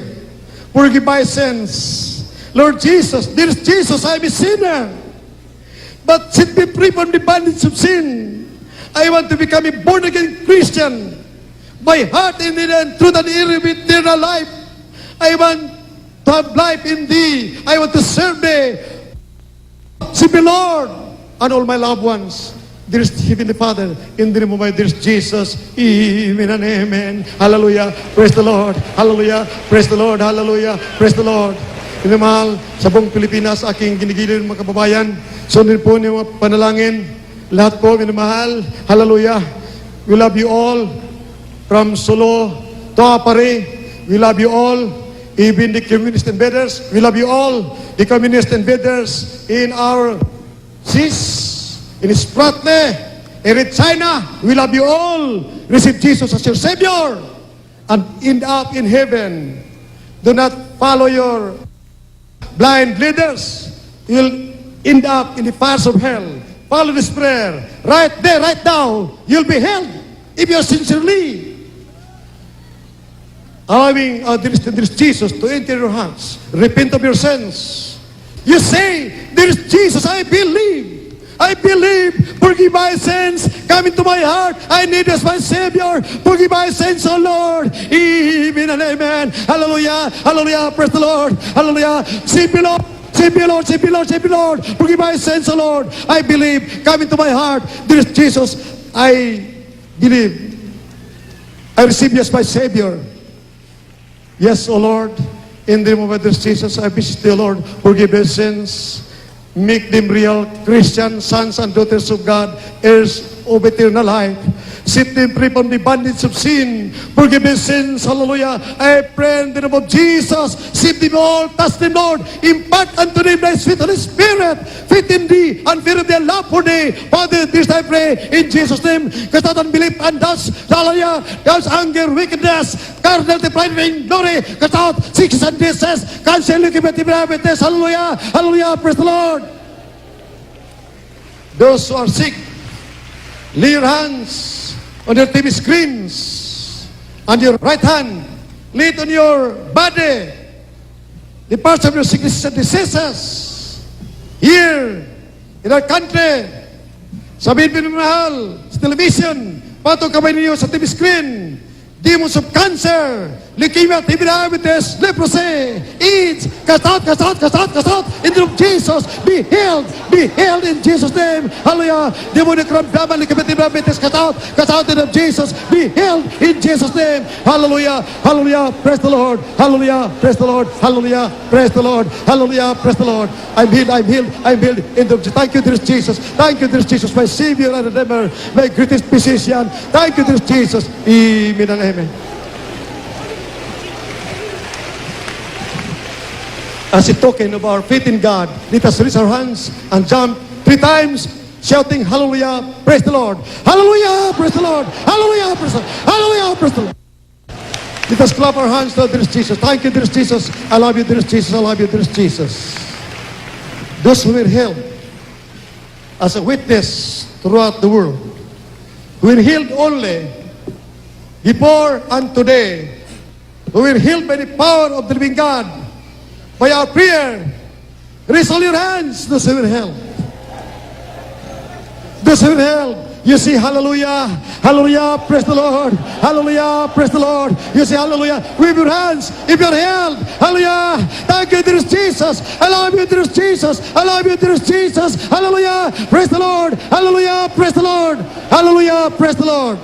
Forgive my sins. Lord Jesus, dear Jesus, I am a sinner. But set me free from the bondage of sin. I want to become a born-again Christian. my heart in thee, and truth and eternal life. I want to have life in thee. I want to serve thee. See me, Lord, and all my loved ones. Dearest Heavenly Father, in the name of my dearest Jesus, amen and amen. Hallelujah. Praise the Lord. Hallelujah. Praise the Lord. Hallelujah. Praise the Lord. Inamahal, sa buong Pilipinas, aking ginigilid mga kababayan, sundin po niyo mga panalangin. Lahat po, minamahal. Hallelujah. We love you all. From Solo to Apare, we love you all. Even the communist invaders, we love you all. The communist invaders in our seas, in Spratly, in China, we love you all. Receive Jesus as your Savior and end up in heaven. Do not follow your blind leaders. You'll end up in the fires of hell. Follow this prayer. Right there, right now, you'll be held if you're sincerely allowing there is Jesus to enter your hearts. Repent of your sins. You say, there is Jesus, I believe. I believe, forgive my sins, come into my heart, I need as my Savior, forgive my sins, O Lord, amen and amen, hallelujah, hallelujah, praise the Lord, hallelujah, save me, Lord, save me, Lord, save me, Lord, save me, Lord, forgive my sins, O Lord, I believe, come into my heart, there is Jesus, I believe, I receive you as my Savior, yes, O Lord, in the name of this Jesus, I beseech thee, Lord, forgive my sins, make them real Christian sons and daughters of God, heirs of eternal life. Set them free from the bondage of sin. Forgive their sins. Hallelujah. I pray in the name of Jesus. Save them all. Touch them, Lord. Impart unto them thy sweet Holy Spirit. Fit in thee and fear of their love for thee. Father, this I pray in Jesus' name. Cast out unbelief and dust. Hallelujah. Doubts, anger, wickedness, carnal, pride, vainglory. Cast out sickness and disease. Cancer, leukemia, diabetes. Hallelujah. Hallelujah. Praise the Lord. Those who are sick, lay your hands on your TV screens, and your right hand, lay it on your body, the parts of your sicknesses and diseases. Here, in our country, sabihin pinamahal sa television, patong kamay ninyo sa TV screen, demons of cancer, leukemia, TB, diabetes, leprosy, AIDS, cast out, cast out, cast out, cast out, in the name of Jesus, be healed in Jesus' name, hallelujah, demonic rampant, leukemia, TB, diabetes, cast out in the name of Jesus, be healed in Jesus' name, hallelujah, hallelujah, praise the Lord, hallelujah, praise the Lord, hallelujah, praise the Lord, hallelujah, praise the Lord, I'm healed, I'm healed, I'm healed, in the, thank you, dear Jesus, thank you, dear Jesus, my Savior and Redeemer, my greatest physician, thank you, dear Jesus, amen and amen. As a token of our faith in God, let us raise our hands and jump 3 times, shouting hallelujah, praise the Lord, hallelujah, praise the Lord, hallelujah, praise the Lord, hallelujah, praise the Lord. Let us clap our hands to dear Jesus. Thank you, dear Jesus. I love you, dear Jesus. I love you, dear Jesus. Those who were healed as a witness throughout the world, who were healed only before and today, who were healed by the power of the living God, by our prayer, raise all your hands, those who were healed. Those who were healed. You say hallelujah, hallelujah, praise the Lord, hallelujah, praise the Lord. You say hallelujah, wave your hands if you're healed, hallelujah. Thank you, dear Jesus. I love you, dear Jesus. I love you, dear Jesus. Hallelujah, praise the Lord, hallelujah, praise the Lord, hallelujah, praise the Lord.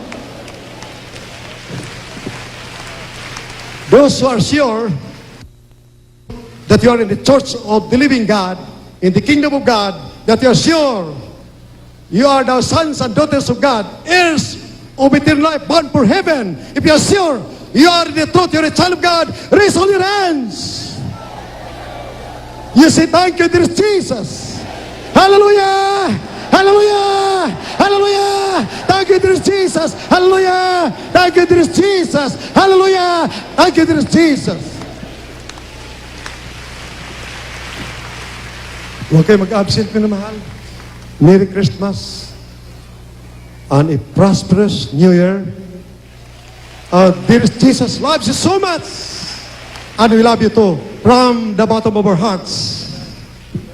Those who are sure that you are in the church of the living God, in the kingdom of God, that you are sure you are the sons and daughters of God, heirs of eternal life, born for heaven. If you are sure you are in the truth, you are a child of God, raise all your hands. You say, thank you, dear Jesus. Hallelujah! Hallelujah! Hallelujah! Thank you, dear Jesus. Hallelujah! Thank you, dear Jesus. Hallelujah! Thank you, dear Jesus. Huwag kayo mag-absent, minamahal. Merry Christmas and a prosperous New Year. Dear Jesus loves you so much, and we love you too from the bottom of our hearts.